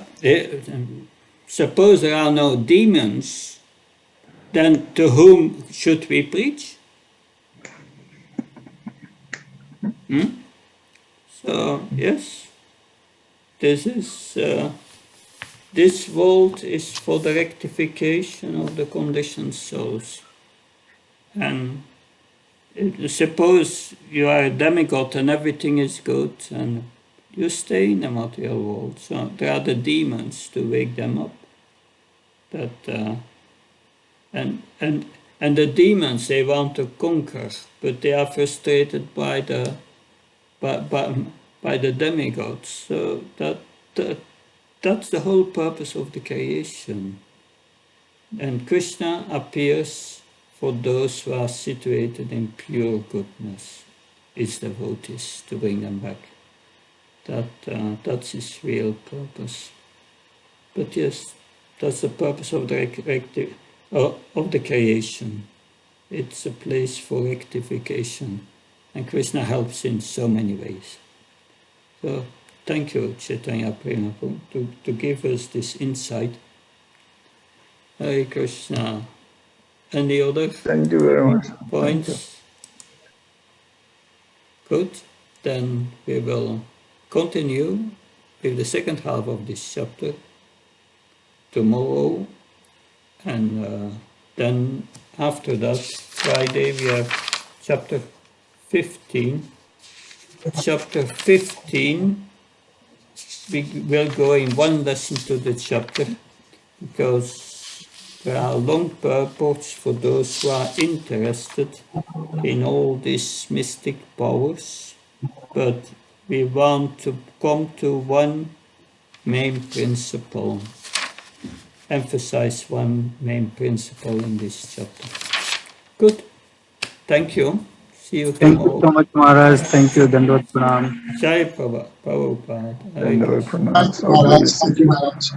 suppose there are no demons, then to whom should we preach? So, yes, this world is for the rectification of the conditioned souls. And suppose you are a demigod and everything is good, and you stay in the material world. So there are the demons to wake them up. And the demons, they want to conquer, but they are frustrated by the demigods. So that's the whole purpose of the creation. And Krishna appears for those who are situated in pure goodness, his devotees, to bring them back. That's his real purpose. But yes, that's the purpose of the creation. It's a place for rectification. And Krishna helps in so many ways. So thank you, Chaitanya Prema, to give us this insight. Hare Krishna. Any other Thank you very much. points? Good. Then we will continue with the second half of this chapter tomorrow. And then after that, Friday, we have chapter 15. Chapter 15, we will go in one lesson to the chapter, because there are long purports for those who are interested in all these mystic powers, but we want to come to one main principle, emphasize one main principle in this chapter. Good. Thank you. See you Thank you tomorrow. so much, Maharaj. Thank you, Dandot Pranam. Jai Prabhupada. Dandot Pranam. Thank you, Maharaj. Thank you, Maharaj.